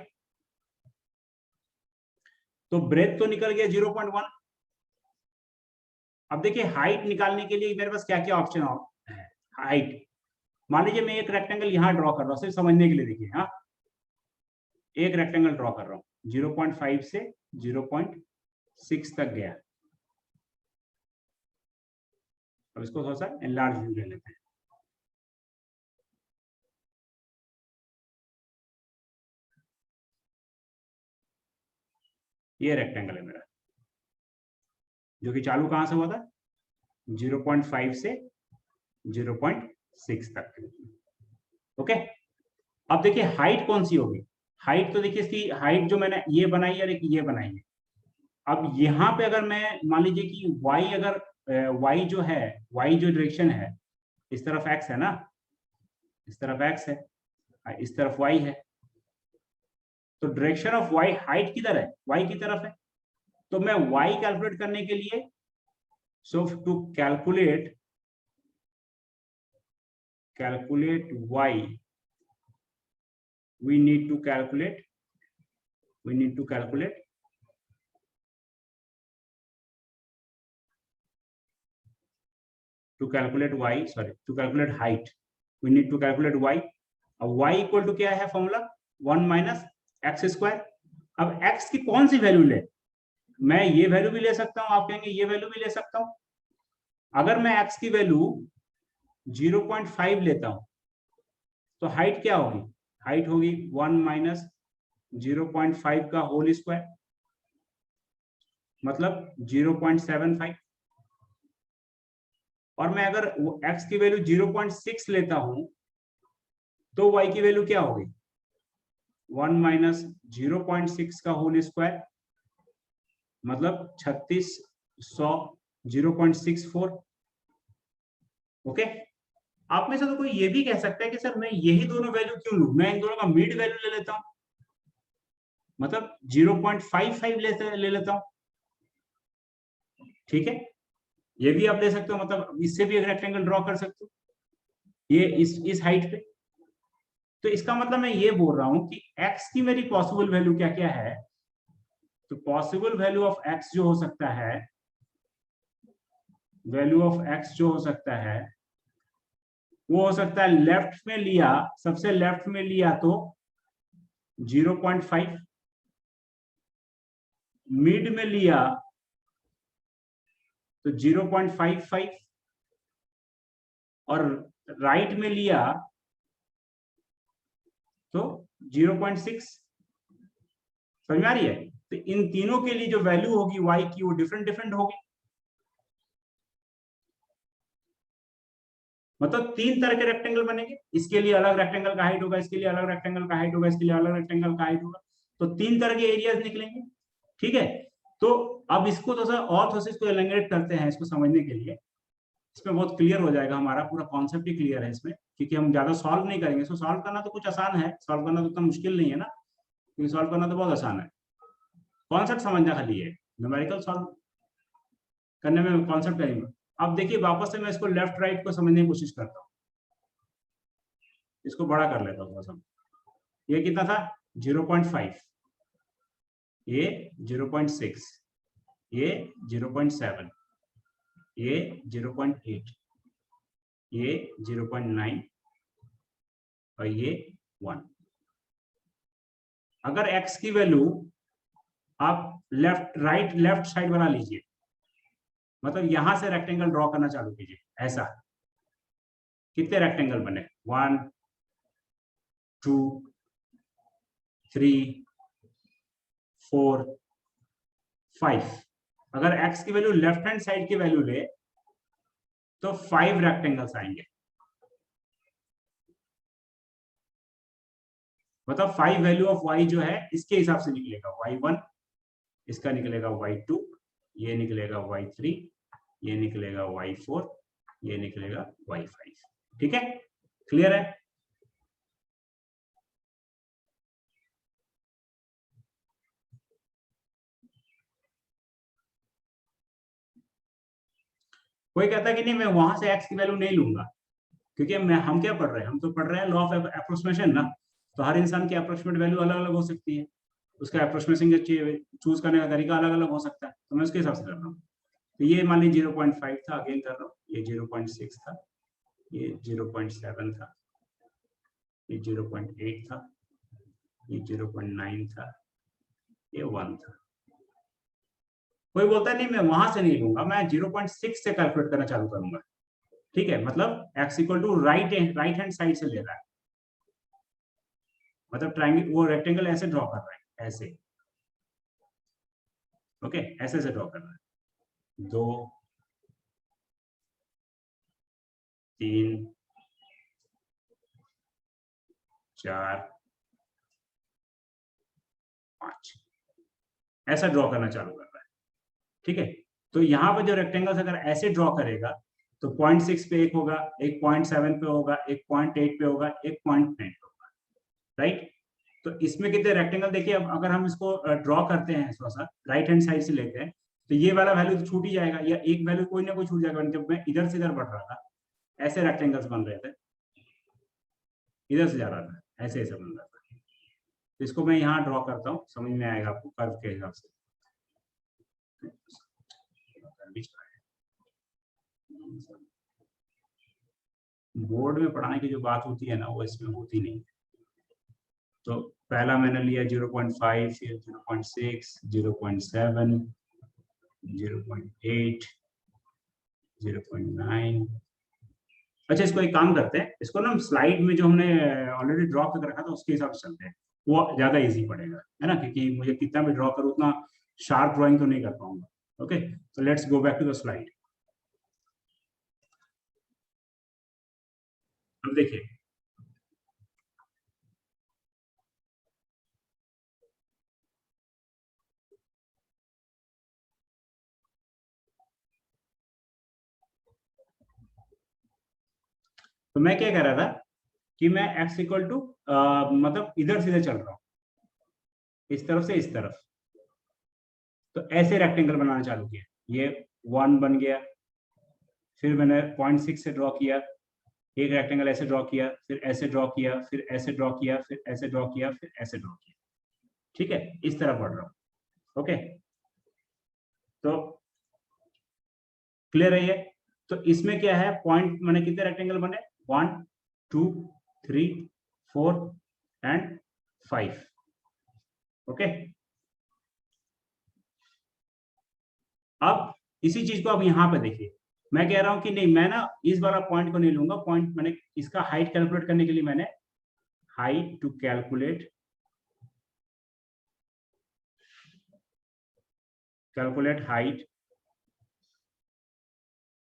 तो ब्रेथ तो निकल गया 0.1। अब देखिए हाइट निकालने के लिए मेरे पास क्या क्या ऑप्शन है। हाइट, मान लीजिए मैं एक रेक्टेंगल यहां ड्रॉ कर रहा हूं, सिर्फ समझने के लिए देखिए। हाँ, एक रेक्टेंगल ड्रॉ कर रहा हूं, 0.5 से 0.6 तक गया। अब इसको थोड़ा सा एनलार्ज व्यू ले लेते हैं। ये रेक्टेंगल है मेरा, जो कि चालू कहां से हुआ था, 0.5 से 0.6 तक। ओके, अब देखिए हाइट कौन सी होगी। हाइट तो देखिए इसकी हाइट जो मैंने ये बनाई है और एक ये बनाई है। अब यहाँ पे अगर मैं मान लीजिए कि y, अगर y जो है, y जो डायरेक्शन है, इस तरफ x है ना, इस तरफ x है, इस तरफ y है, तो डायरेक्शन ऑफ y हाइट किधर है, y की तरफ है। तो मैं y कैलकुलेट करने के लिए, so to calculate y, we need to calculate y, sorry, to calculate height we need to calculate y। अब y इक्वल टू क्या है फॉर्मूला, 1 माइनस एक्स स्क्वायर। अब x की कौन सी वैल्यू ले, मैं ये वैल्यू भी ले सकता हूं, आप कहेंगे ये वैल्यू भी ले सकता हूं। अगर मैं x की वैल्यू 0.5 लेता हूं तो हाइट क्या होगी, हाइट होगी 1 माइनस 0.5 का होल स्क्वायर, मतलब 0.75। और मैं अगर x की वैल्यू 0.6 लेता हूं तो y की वैल्यू क्या होगी, 1 माइनस 0.6 का होल स्क्वायर, मतलब 3600, 0.64। ओके, आप में से तो कोई ये भी कह सकता है कि सर मैं यही दोनों वैल्यू क्यों लूं, मैं इन दोनों का मिड वैल्यू ले लेता हूं, मतलब 0.55 ले लेता हूं। ठीक है, ये भी आप ले सकते हो, मतलब इससे भी एक रेक्टेंगल ड्रॉ कर सकते हो, ये इस हाइट पे। तो इसका मतलब मैं ये बोल रहा हूं कि x की मेरी पॉसिबल वैल्यू क्या क्या है। तो पॉसिबल वैल्यू ऑफ x जो हो सकता है, वैल्यू ऑफ x जो हो सकता है वो हो सकता है, लेफ्ट में लिया, सबसे लेफ्ट में लिया तो 0.5, मिड में लिया तो 0.55, और राइट में लिया तो 0.6। समझ में आ रही है। तो इन तीनों के लिए जो वैल्यू होगी y की वो डिफरेंट डिफरेंट होगी। मतलब 3 तरह के रेक्टेंगल बनेंगे, इसके लिए अलग रेक्टेंगल का हाइट होगा, इसके लिए अलग रेक्टेंगल का हाइट होगा, इसके लिए अलग रेक्टेंगल का हाइट होगा। तो 3 तरह के एरियाज निकलेंगे। ठीक है, तो अब इसको थोड़ा सा और थोड़ा सा इसको एलिंगेट करते हैं, इसको समझने के लिए। इसमें बहुत क्लियर हो जाएगा, हमारा पूरा कॉन्सेप्ट ही क्लियर है इसमें, क्योंकि हम ज्यादा सॉल्व नहीं करेंगे। इसको सॉल्व करना तो कुछ आसान है, सॉल्व करना तो उतना मुश्किल नहीं है ना, क्योंकि सॉल्व करना तो बहुत आसान है, कॉन्सेप्ट समझना खाली है। न्यूमेरिकल सॉल्व करने में कॉन्सेप्ट करेंगे। अब देखिए वापस से मैं इसको लेफ्ट राइट को समझने की कोशिश करता हूँ, इसको बड़ा कर लेता हूँ। ये कितना था, 0.5, ये 0.6, ये 0.7, ये 0.8, ये 0.9 और ये 1। अगर x की वैल्यू आप लेफ्ट साइड बना लीजिए, मतलब यहां से रेक्टेंगल ड्रॉ करना चालू कीजिए, ऐसा। कितने रेक्टेंगल बने, 1 2 3 4 5। अगर x की वैल्यू लेफ्ट हैंड साइड की वैल्यू ले तो 5 रेक्टेंगल्स आएंगे, मतलब 5 वैल्यू ऑफ y जो है इसके हिसाब से निकलेगा, y1, इसका निकलेगा y2, ये निकलेगा y3, ये निकलेगा y4, ये निकलेगा y5। ठीक है, क्लियर है। कोई कहता है कि नहीं मैं वहां से x की वैल्यू नहीं लूंगा, क्योंकि हम क्या पढ़ रहे हैं, हम तो पढ़ रहे हैं लॉ ऑफ अप्रोक्सीमेशन ना। तो हर इंसान की अप्रोक्सीमेट वैल्यू अलग अलग हो सकती है, उसका अप्रोक्सीमेशन चूज करने का तरीका अलग अलग हो सकता है, तो मैं उसके हिसाब से कर रहा हूँ। तो ये मान लीजिए 0.5 था, अगेन कर रहा हूँ, ये 0.6 था, ये 0.7 था, ये 0.8 था, ये 0.9 था, ये 1 था। कोई बोलता नहीं मैं वहां से नहीं लूंगा, मैं 0.6 से कैलकुलेट करना चालू करूंगा। ठीक है, मतलब x equal to right hand side से ले रहा है, मतलब ट्राइंगल, वो रेक्टेंगल ऐसे ड्रॉ कर रहा है, ऐसे, ओके, ऐसे से ड्रॉ कर रहा है, 2 3 4 5 ऐसा ड्रॉ करना चालू कर रहा है। ठीक है, तो यहाँ पर जो रेक्टेंगल्स अगर ऐसे ड्रॉ करेगा तो 0.6 पे एक होगा, एक 0.7 पे होगा, एक 0.8 पे होगा, एक 0.9 पे होगा, राइट। तो इसमें कितने रेक्टेंगल देखिए, अब अगर हम इसको ड्रॉ करते हैं थोड़ा सा राइट हैंड साइड से लेते हैं, तो ये वाला वैल्यू तो छूट ही जाएगा, या एक वैल्यू कोई ना कोई छूट जाएगा। जब मैं इधर से इधर बढ़ रहा था ऐसे रेक्टेंगल्स बन रहे थे, इधर से जा रहा था ऐसे ऐसे बन रहा था। तो इसको मैं यहाँ ड्रॉ करता हूँ, समझ में आएगा आपको कर्व के हिसाब से। बोर्ड में पढ़ाने की जो बात होती है ना, वो इसमें होती नहीं। तो पहला मैंने लिया 0.5, फिर 0.6, 0.7, 0.8, 0.9। अच्छा, इसको एक काम करते हैं, इसको ना स्लाइड में जो हमने ऑलरेडी ड्रॉ करके रखा था उसके हिसाब से चलते हैं, वो ज्यादा इजी पड़ेगा, है ना, क्योंकि मुझे कितना भी ड्रॉ करूँ उतना शार्प ड्राइंग तो नहीं कर पाऊंगा। ओके, तो let's go back to the slide. अब देखिए, तो मैं क्या कह रहा था कि मैं x इक्वल टू मतलब इधर सीधे चल रहा हूँ, इस तरफ से इस तरफ, तो ऐसे रेक्टेंगल बनाना चालू किया, ये 1 बन गया, फिर मैंने 0.6 से ड्रॉ किया, एक रेक्टेंगल ऐसे ड्रॉ किया, फिर ऐसे ड्रॉ किया, फिर ऐसे ड्रॉ किया, फिर ऐसे ड्रॉ किया, फिर ऐसे ड्रॉ किया। ठीक है, इस तरह बढ़ रहा हूँ। ओके, तो क्लियर है ये। तो इसमें क्या है, पॉइंट मैंने कितने रेक्टेंगल बने, 1 2 3 4 एंड 5। ओके, अब इसी चीज को आप यहां पे देखिए, मैं कह रहा हूं कि नहीं, मैं ना इस वाला पॉइंट को नहीं लूंगा, पॉइंट मैंने इसका हाइट कैलकुलेट करने के लिए मैंने height to calculate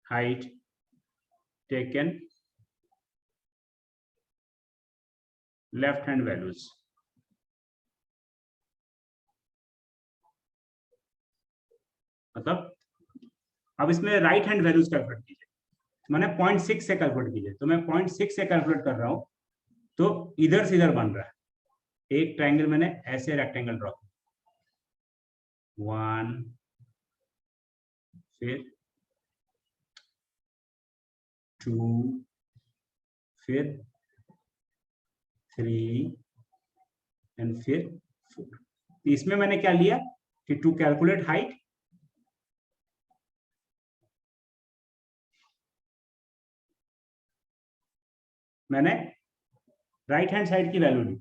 height taken left hand values. मतलब अब इसमें राइट हैंड वैल्यूज कैलकुलेट कीजिए, मैंने 0.6 से कैलकुलेट कीजिए, तो मैं 0.6 से कैलकुलेट कर रहा हूं, तो इधर से इधर बन रहा है एक ट्रायंगल, मैंने ऐसे रेक्टेंगल ड्रॉ किया, 1, फिर 2, फिर 3 एंड फिर 4। इसमें मैंने क्या लिया कि टू कैलकुलेट हाइट, मैंने राइट हैंड साइड की वैल्यू ली,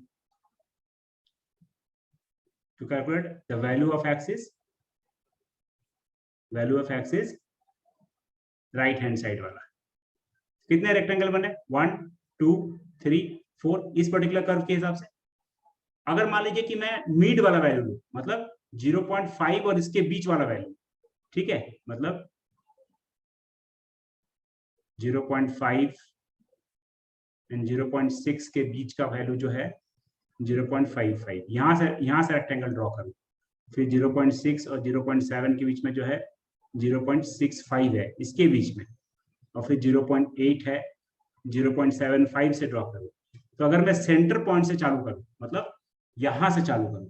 to calculate the value of x is right hand side वाला। कितने रेक्टेंगल बने, 1 2 3 4 इस पर्टिकुलर कर्व के हिसाब से। अगर मान लीजिए कि मैं मिड वाला वैल्यू लूं, मतलब 0.5 और इसके बीच वाला वैल्यू, ठीक है, मतलब 0.5 एंड 0.6 के बीच का वैल्यू जो है 0.55, यहां से रेक्टेंगल ड्रॉ करूं, फिर 0.6 और 0.7 के बीच में जो है 0.65 है इसके बीच में, और फिर 0.8 है, 0.75 से ड्रॉ करूं। तो अगर मैं सेंटर पॉइंट से चालू करूं, मतलब यहां से चालू करूं,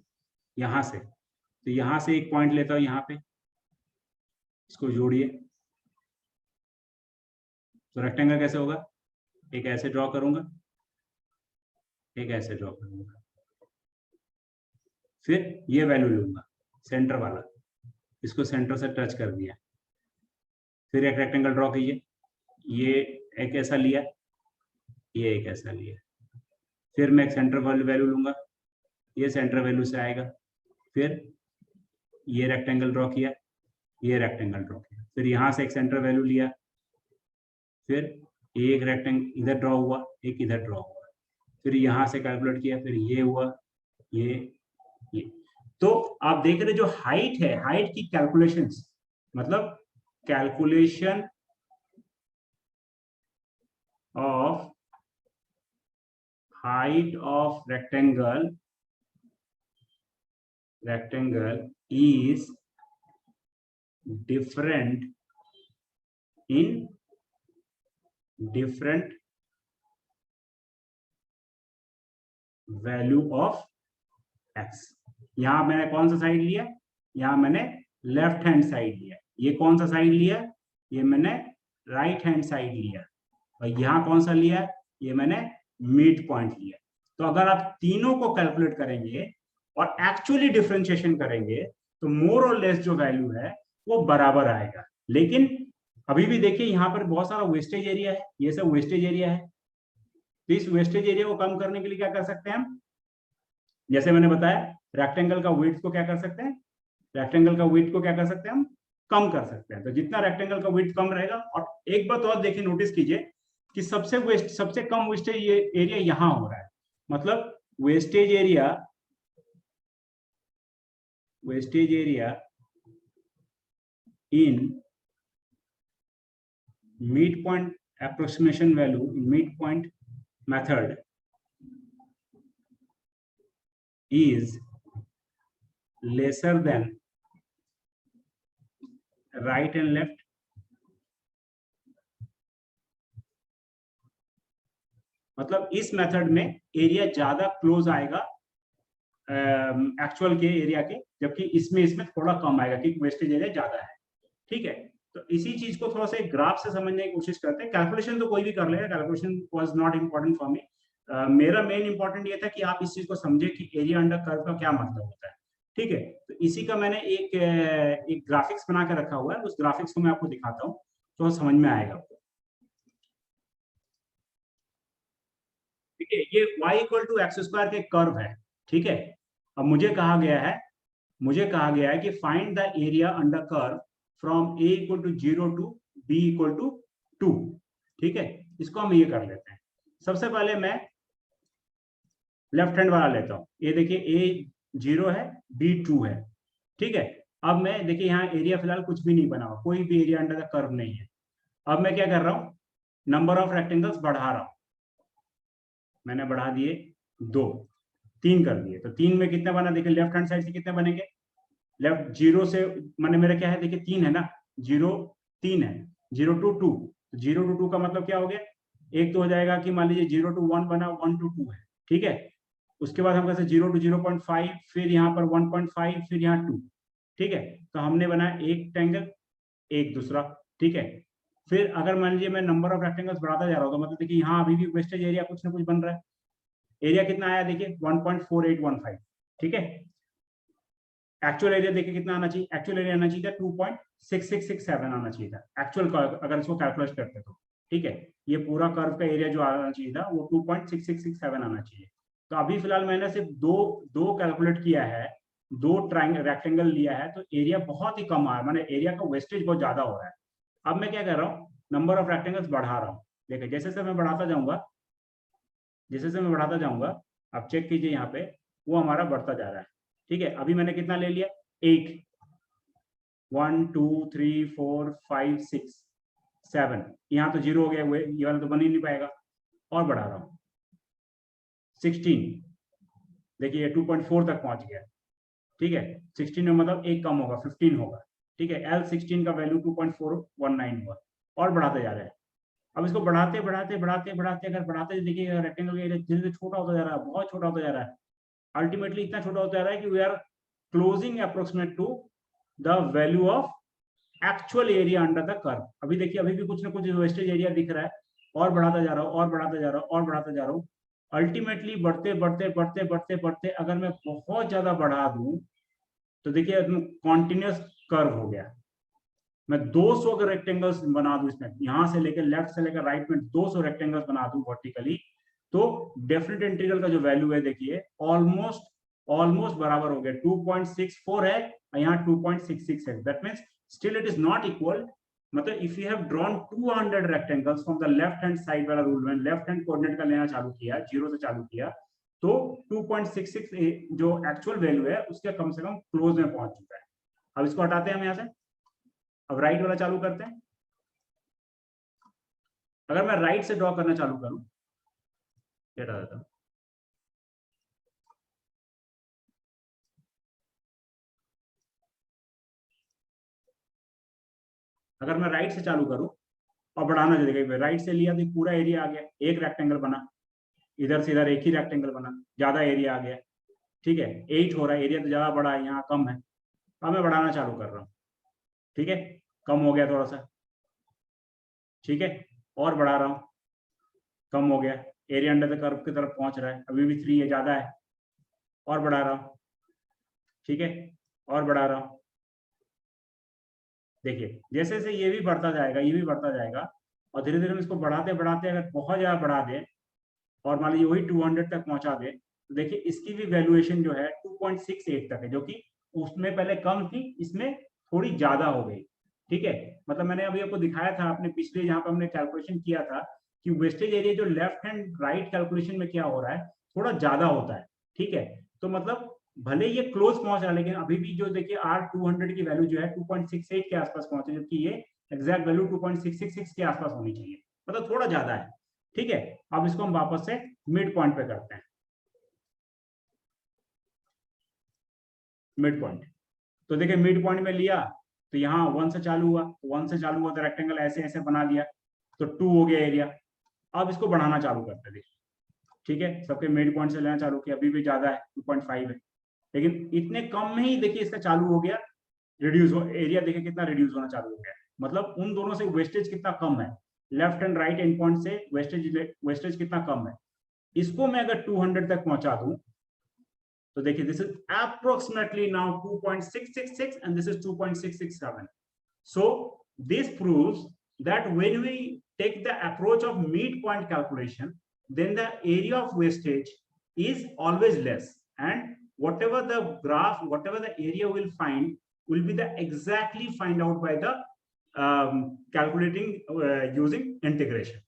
यहां से, तो यहां से एक पॉइंट लेता हूं यहाँ पे, इसको जोड़िए, तो रेक्टेंगल कैसे होगा, एक ऐसे ड्रॉ करूंगा, एक ऐसे ड्रॉ करूंगा, फिर ये वैल्यू लूंगा सेंटर वाला, इसको सेंटर से टच कर दिया, फिर एक रेक्टेंगल ड्रॉ कीजिए, ये एक ऐसा लिया, ये एक ऐसा लिया, फिर मैं एक सेंटर वैल्यू लूंगा, ये सेंटर वैल्यू से आएगा, फिर ये रेक्टेंगल ड्रॉ किया, ये रेक्टेंगल ड्रॉ किया, फिर यहां से एक सेंटर वैल्यू लिया, फिर एक रेक्टेंगल इधर ड्रॉ हुआ, एक इधर ड्रॉ हुआ, फिर यहां से कैलकुलेट किया, फिर ये हुआ, ये। तो आप देख रहे जो हाइट है, हाइट की कैलकुलेशंस, मतलब calculation of height of rectangle is different in different value of x। यहां मैंने कौन सा साइड लिया, यहां मैंने लेफ्ट हैंड साइड लिया। ये कौन सा साइड लिया, ये मैंने राइट हैंड साइड लिया। और यहां कौन सा लिया, ये मैंने मिड पॉइंट लिया। तो अगर आप तीनों को कैलकुलेट करेंगे और एक्चुअली डिफरेंशिएशन करेंगे तो मोर और लेस जो वैल्यू है वो बराबर आएगा। लेकिन अभी भी देखिए यहाँ पर बहुत सारा वेस्टेज एरिया है, ये सब वेस्टेज एरिया है। तो इस वेस्टेज एरिया को कम करने के लिए क्या कर सकते हैं हम, जैसे मैंने बताया रेक्टेंगल का विड्थ को क्या कर सकते हैं, रेक्टेंगल का विड्थ को क्या कर सकते हैं हम, कम कर सकते हैं। तो जितना रेक्टेंगल का विड्थ कम रहेगा, और एक बात और देखिए, नोटिस कीजिए कि सबसे कम वेस्टेज एरिया यहां हो रहा है। मतलब wastage area in mid point approximation value in midpoint method is lesser than right and left। मतलब इस मेथड में एरिया ज्यादा क्लोज आएगा एक्चुअल के एरिया के, जबकि इसमें थोड़ा कम आएगा क्योंकि वेस्टेज एरिया ज्यादा है। ठीक है, तो इसी चीज को थोड़ा सा एक ग्राफ से समझने की कोशिश करते हैं। कैलकुलेशन तो कोई भी कर लेगा, calculation was not important for me. मेरा मेन इंपॉर्टेंट ये था कि आप इस चीज को समझे कि एरिया अंडर कर्व का क्या मतलब होता है। ठीक है, तो इसी का मैंने एक ग्राफिक्स बना के रखा हुआ है, उस ग्राफिक्स को मैं आपको दिखाता हूँ तो समझ में आएगा आपको। ठीक है, ये y equal to x square के कर्व है। ठीक है, अब मुझे कहा गया है कि find the area under curve from a equal to 0 to b equal to 2। ठीक है, इसको हम ये कर लेते हैं। सबसे पहले मैं लेफ्ट हैंड वाला लेता हूं। ये देखिए a 0 है, b 2 है। ठीक है, अब मैं देखिए यहाँ एरिया फिलहाल कुछ भी नहीं बना हुआ, कोई भी एरिया अंडर द कर्व नहीं है। अब मैं क्या कर रहा हूं, नंबर ऑफ रेक्टेंगल्स बढ़ा रहा हूं। मैंने बढ़ा दिए 2, 3 कर दिए। तो 3 में कितने बना, देखिए लेफ्ट हैंड साइड से कितने बनेंगे, लेफ्ट 0 से मैंने मेरा क्या है, देखिए 3 है ना, 0 3 है, 0 टू 2, 0 टू 2 का मतलब क्या हो गया, एक तो हो जाएगा कि मान लीजिए 0 टू 1 बना, 1 टू 2 है। ठीक है, उसके बाद हम कैसे 0 टू 0.5, फिर यहाँ पर 1.5, फिर यहाँ 2। ठीक है, तो हमने बनाया एक ट्रायंगल, एक दूसरा। ठीक है, फिर अगर मान लीजिए मैं नंबर ऑफ रेक्टेंगल्स बढ़ाता जा रहा हूँ तो मतलब देखिए यहाँ अभी भी वेस्टेज एरिया कुछ ना कुछ बन रहा है। एरिया कितना आया देखिए 1.4815। ठीक है, एक्चुअल एरिया देखिए कितना आना चाहिए, एक्चुअल एरिया आना चाहिए था 2.6667 आना चाहिए था एक्चुअल का, अगर इसको कैलकुलेट करते तो। ठीक है, ये पूरा कर्व का एरिया जो आना चाहिए था वो 2.6667 आना चाहिए। तो अभी फिलहाल मैंने सिर्फ दो कैलकुलेट किया है, 2 रेक्टेंगल लिया है, तो एरिया बहुत ही कम आया, माने एरिया का वेस्टेज बहुत ज्यादा हो रहा है। अब मैं क्या कर रहा हूँ, नंबर ऑफ रेक्टेंगल्स बढ़ा रहा हूँ। देखिए जैसे से मैं बढ़ाता जाऊंगा, आप चेक कीजिए यहाँ पे वो हमारा बढ़ता जा रहा है। ठीक है, अभी मैंने कितना ले लिया, 8, 1 2 3 4 5 6 7, यहाँ तो 0 हो गया, ये वाला तो बन ही नहीं पाएगा। और बढ़ा रहा हूँ 16, देखिए ये 2.4 तक पहुंच गया। ठीक है, 16 में मतलब एक कम होगा, 15 होगा। ठीक है, L16 का वैल्यू 2.419 हुआ, और बढ़ाते जा रहे हैं। अब इसको बढ़ाते अगर बढ़ाते देखिए रेक्टेंगल का एरिया धीरे धीरे छोटा होता जा रहा है, बहुत छोटा होता जा रहा है। अल्टीमेटली इतना छोटा होता जा रहा है कि we are closing approximate to the value of actual area under the curve. अभी देखिए अभी भी कुछ ना कुछ वेस्टेज एरिया दिख रहा है, और बढ़ाता जा रहा हूँ। अल्टीमेटली बढ़ते अगर मैं बहुत ज्यादा बढ़ा दूं तो देखिए कॉन्टिन्यूस कर्व हो गया। मैं 200 अगर रेक्टेंगल्स बना दूं इसमें, यहां से लेकर लेफ्ट से लेकर राइट में 200 रेक्टेंगल्स बना दूं वर्टिकली, तो डेफिनेट इंटीग्रल का जो वैल्यू है देखिए ऑलमोस्ट बराबर हो गया। 2.64 है, यहाँ 2.66 है। That means still it is not equal मतलब if you have drawn 200 rectangles from the left hand side वाला रूल में लेफ्ट हैंड कोऑर्डिनेट का लेना चालू किया, 0 से चालू किया, तो 2.66 जो एक्चुअल वैल्यू है उसके कम से कम क्लोज में पहुंच चुका है। अब इसको हटाते हैं हम यहाँ से, अब राइट वाला चालू करते हैं। अगर मैं राइट से ड्रॉ करना चालू करूं, हटा देता हूं, अगर मैं राइट से चालू करूं और बढ़ाना चाहिए, राइट से लिया तो पूरा एरिया आ गया, एक रेक्टेंगल बना, इधर से इधर एक ही रेक्टेंगल बना, ज्यादा एरिया आ गया, ठीक है, 8 हो रहा है, एरिया तो ज्यादा बड़ा है, यहाँ कम है। अब मैं बढ़ाना चालू कर रहा हूँ, ठीक है, कम हो गया थोड़ा सा, ठीक है, और बढ़ा रहा हूँ, कम हो गया, एरिया अंडर द कर्व की तरफ पहुंच रहा है, अभी भी 3 है, ज्यादा है, और बढ़ा रहा हूँ, ठीक है, और बढ़ा रहा हूँ। देखिए जैसे जैसे ये भी बढ़ता जाएगा, ये भी बढ़ता जाएगा, और धीरे धीरे हम इसको बढ़ाते बढ़ाते अगर बहुत ज्यादा बढ़ा दें और मान लीजिए वही 200 तक पहुंचा दें, तो देखिए इसकी भी वैल्यूएशन जो है 2.68 तक है, जो कि उसमें पहले कम थी, इसमें थोड़ी ज्यादा हो गई, ठीक है। मतलब मैंने अभी आपको दिखाया था, अपने पिछले जहां पर हमने कैलकुलेशन किया था कि वेस्टेज एरिया जो लेफ्ट हैंड राइट कैलकुलेशन में क्या हो रहा है, थोड़ा ज्यादा होता है, ठीक है। तो मतलब भले ये क्लोज पहुंच रहा है, लेकिन अभी भी जो देखिए R200 की वैल्यू जो है 2.68 के आसपास पहुंचे, जबकि ये एग्जैक्ट वैल्यू 2.666 के आसपास होनी चाहिए, मतलब थोड़ा ज्यादा है, ठीक है। अब इसको हम वापस से मिड पॉइंट पे करते हैं, मिड पॉइंट। तो देखिए मिड पॉइंट में लिया तो यहाँ 1 से चालू हुआ, तो 1 से चालू हुआ तो रेक्टेंगल ऐसे ऐसे बना दिया, तो 2 हो गया एरिया। अब इसको बढ़ाना चालू करते थे, ठीक है, सबके मिड पॉइंट से लेना चालू किया, अभी भी ज्यादा है, 2.5 है, लेकिन इतने कम में ही देखिए इसका चालू हो गया रिड्यूस हो, एरिया देखिए कितना रिड्यूस होना चालू हो गया, मतलब उन दोनों से वेस्टेज कितना कम है, left and right and point से वेस्टेज कितना कम है। इसको मैं अगर 200 तक पहुंचा दूं, तो देखिए this is approximately now 2.666 and this is 2.667. So this proves that when we take the approach of midpoint calculation, then the area of wastage is always less, and whatever the graph, whatever the area will find, will be the exactly find out by the calculating using integration.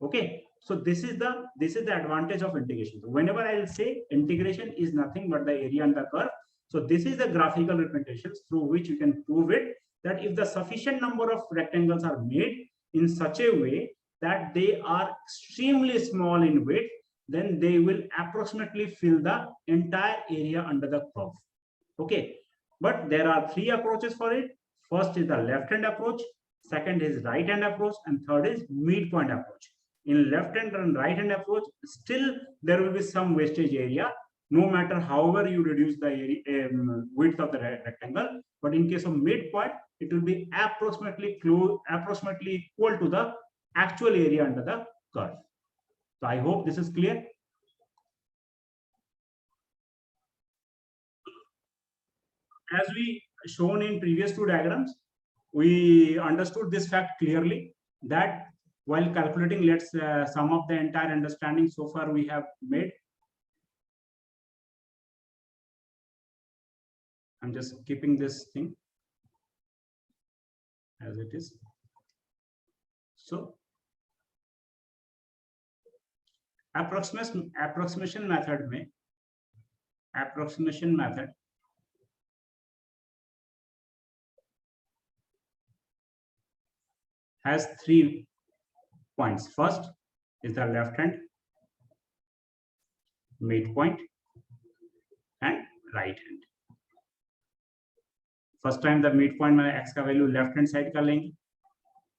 Okay, so this is the advantage of integration. So whenever I will say integration is nothing but the area under the curve, so this is the graphical representations through which you can prove it, that if the sufficient number of rectangles are made in such a way that they are extremely small in width, then they will approximately fill the entire area under the curve. Okay, but there are 3 approaches for it. First is the left hand approach, second is right hand approach, and third is midpoint approach. In left hand and right hand approach, still there will be some wastage area, no matter however you reduce the area, width of the rectangle. But in case of midpoint, it will be approximately equal to the actual area under the curve. So I hope this is clear. As we shown in previous 2 diagrams, we understood this fact clearly, that while calculating, let's sum up the entire understanding so far we have made. I'm just keeping this thing as it is. So approximation method has 3 points. First is the left hand, midpoint, and right hand. First time the mid point में x का वैल्यू left hand side का लेंगे,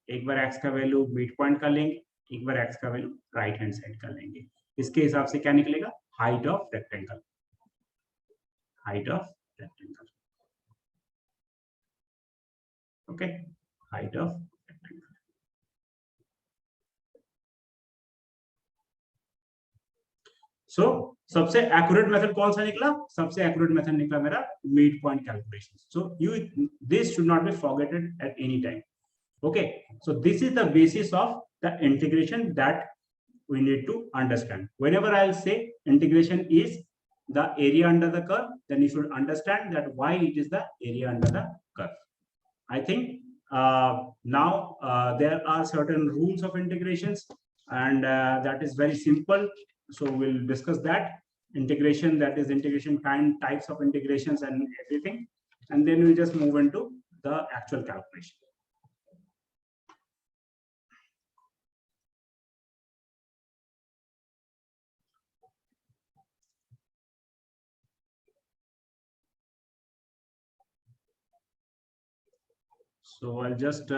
एक बार x का वैल्यू mid point का लेंगे, एक बार x का वैल्यू राइट हैंड साइड का लेंगे। इसके हिसाब से क्या निकलेगा, height of rectangle, height of rectangle. Okay, height of rectangle. So सबसे एक्यूरेट मेथड कौन सा निकला, सबसे एक्यूरेट मेथड निकला मेरा mid point calculation. So you this should not be forgetted at any time. Okay, so this is the basis of the integration that we need to understand. Whenever I'll say integration is the area under the curve, then you should understand that why it is the area under the curve. I think now there are certain rules of integrations, and that is very simple. So we'll discuss that integration, that is integration kind, types of integrations and everything. And then we'll just move into the actual calculation. So I'll just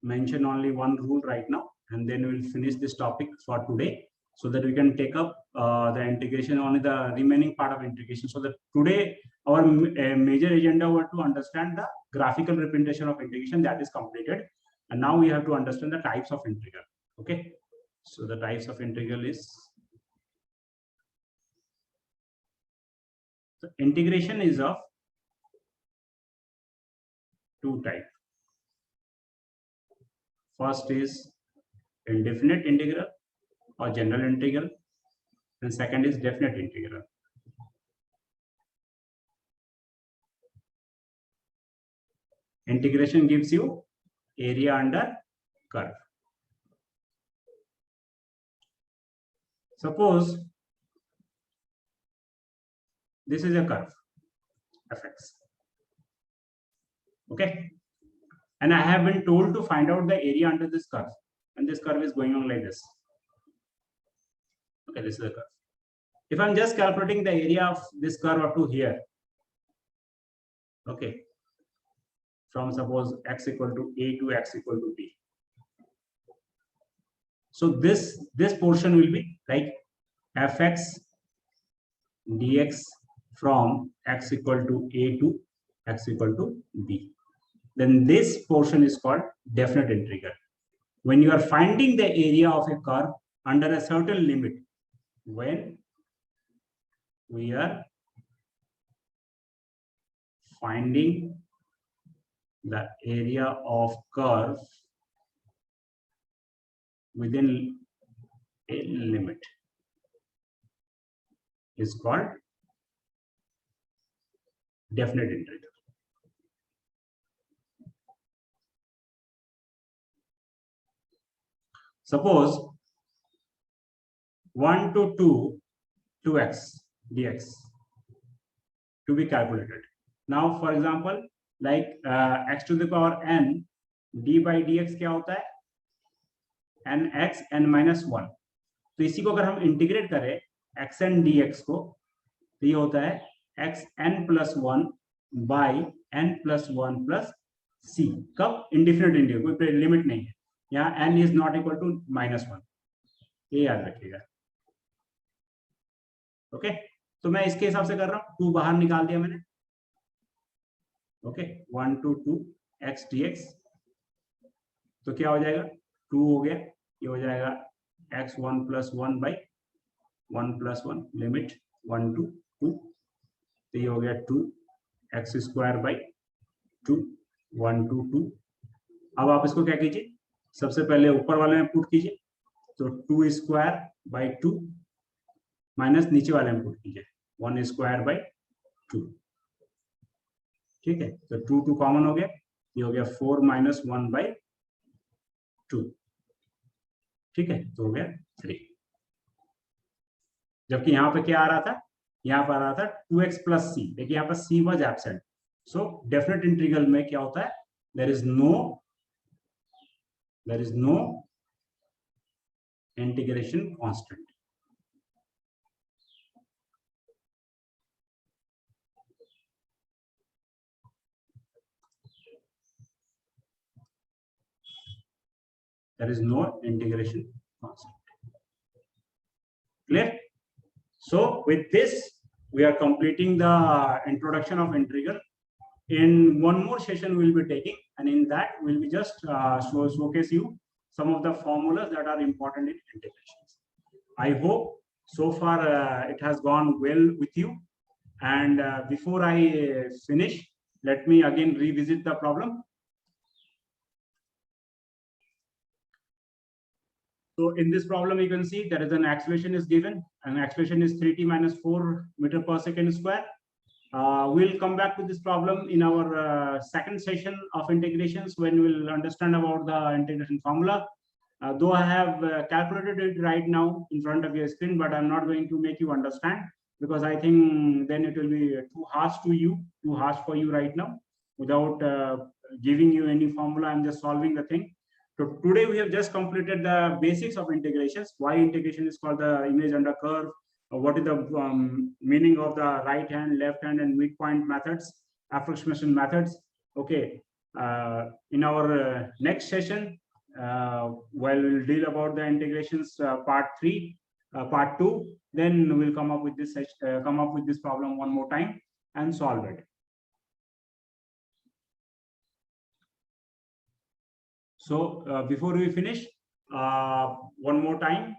mention only one rule right now, and then we'll finish this topic for today, so that we can take up the integration, only the remaining part of integration. So that today our major agenda were to understand the graphical representation of integration, that is completed. And now we have to understand the types of integral. Okay. So the types of integral is, so integration is of two types. First is indefinite integral or general integral, and second is definite integral. Integration gives you area under curve. Suppose this is a curve fx. Okay. And I have been told to find out the area under this curve. And this curve is going on like this. Okay, this is the curve. If I'm just calculating the area of this curve up to here, okay, from suppose x equal to a to x equal to b. So this portion will be like fx dx from x equal to a to x equal to b. Then this portion is called definite integral. When you are finding the area of a curve under a certain limit, when we are finding the area of curve within a limit, is called definite integral. Suppose 1 to 2, 2x dx to be calculated. Now, for example, like x to the power n d by dx क्या होता है? n x n minus 1. तो इसी को अगर हम integrate करें x n dx को, तो ये होता है x n plus 1 by n plus 1 plus c. कब? इंडिफिनिट इंटीग्रल, कोई लिमिट नहीं है यहाँ, n is not equal to -1, ये याद रखिएगा. ओके, तो मैं इसके हिसाब से कर रहा हूँ, 2 बाहर निकाल दिया मैंने. ओके, 1 to 2 x dx, तो क्या हो जाएगा? 2 हो गया, ये हो जाएगा x 1 plus 1 by 1 plus 1 limit 1 to 2, तो ये हो गया 2 x square by 2 1 to 2. अब आप इसको क्या कीजिए, सबसे पहले ऊपर वाले में पुट कीजिए, तो 2 square by 2 माइनस नीचे वाले में पुट कीजिए 1 square by 2. ठीक है, तो 2 2 कॉमन हो गया, ये हो गया 4 minus 1 by 2. ठीक है, तो हो गया 3. जबकि यहाँ पे क्या आ रहा था, यहाँ पर आ रहा था 2x plus c. देखिए यहाँ पर c was absent. So definite integral में क्या होता है, there is no integration constant. There is no integration constant. Clear? So with this, we are completing the introduction of integral. In one more session we'll be taking, and in that we'll be just showcase you some of the formulas that are important in integrations. I hope so far it has gone well with you. And before I finish, let me again revisit the problem. So in this problem, you can see there is an acceleration is given, and acceleration is 3t minus 4 meter per second square. We'll come back to this problem in our second session of integrations, when we'll understand about the integration formula. Though I have calculated it right now in front of your screen, but I'm not going to make you understand, because I think then it will be too harsh for you right now. Without giving you any formula, I'm just solving the thing. So today we have just completed the basics of integrations. Why integration is called the image under curve. What is the meaning of the right hand, left hand, and midpoint methods, approximation methods. Okay. In our next session, while we'll deal about the integrations part 2, then we'll come up with this problem one more time and solve it. So before we finish, one more time,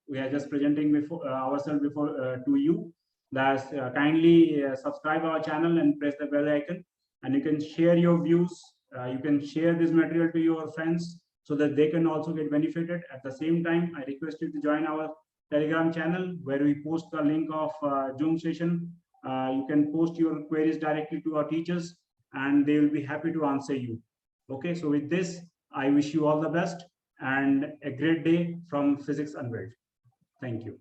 we are just presenting ourselves to you. That kindly subscribe our channel and press the bell icon, and you can share your views. You can share this material to your friends so that they can also get benefited. At the same time, I request you to join our Telegram channel, where we post the link of Zoom session. You can post your queries directly to our teachers, and they will be happy to answer you. Okay, so with this, I wish you all the best and a great day from Physics Unveiled. Thank you.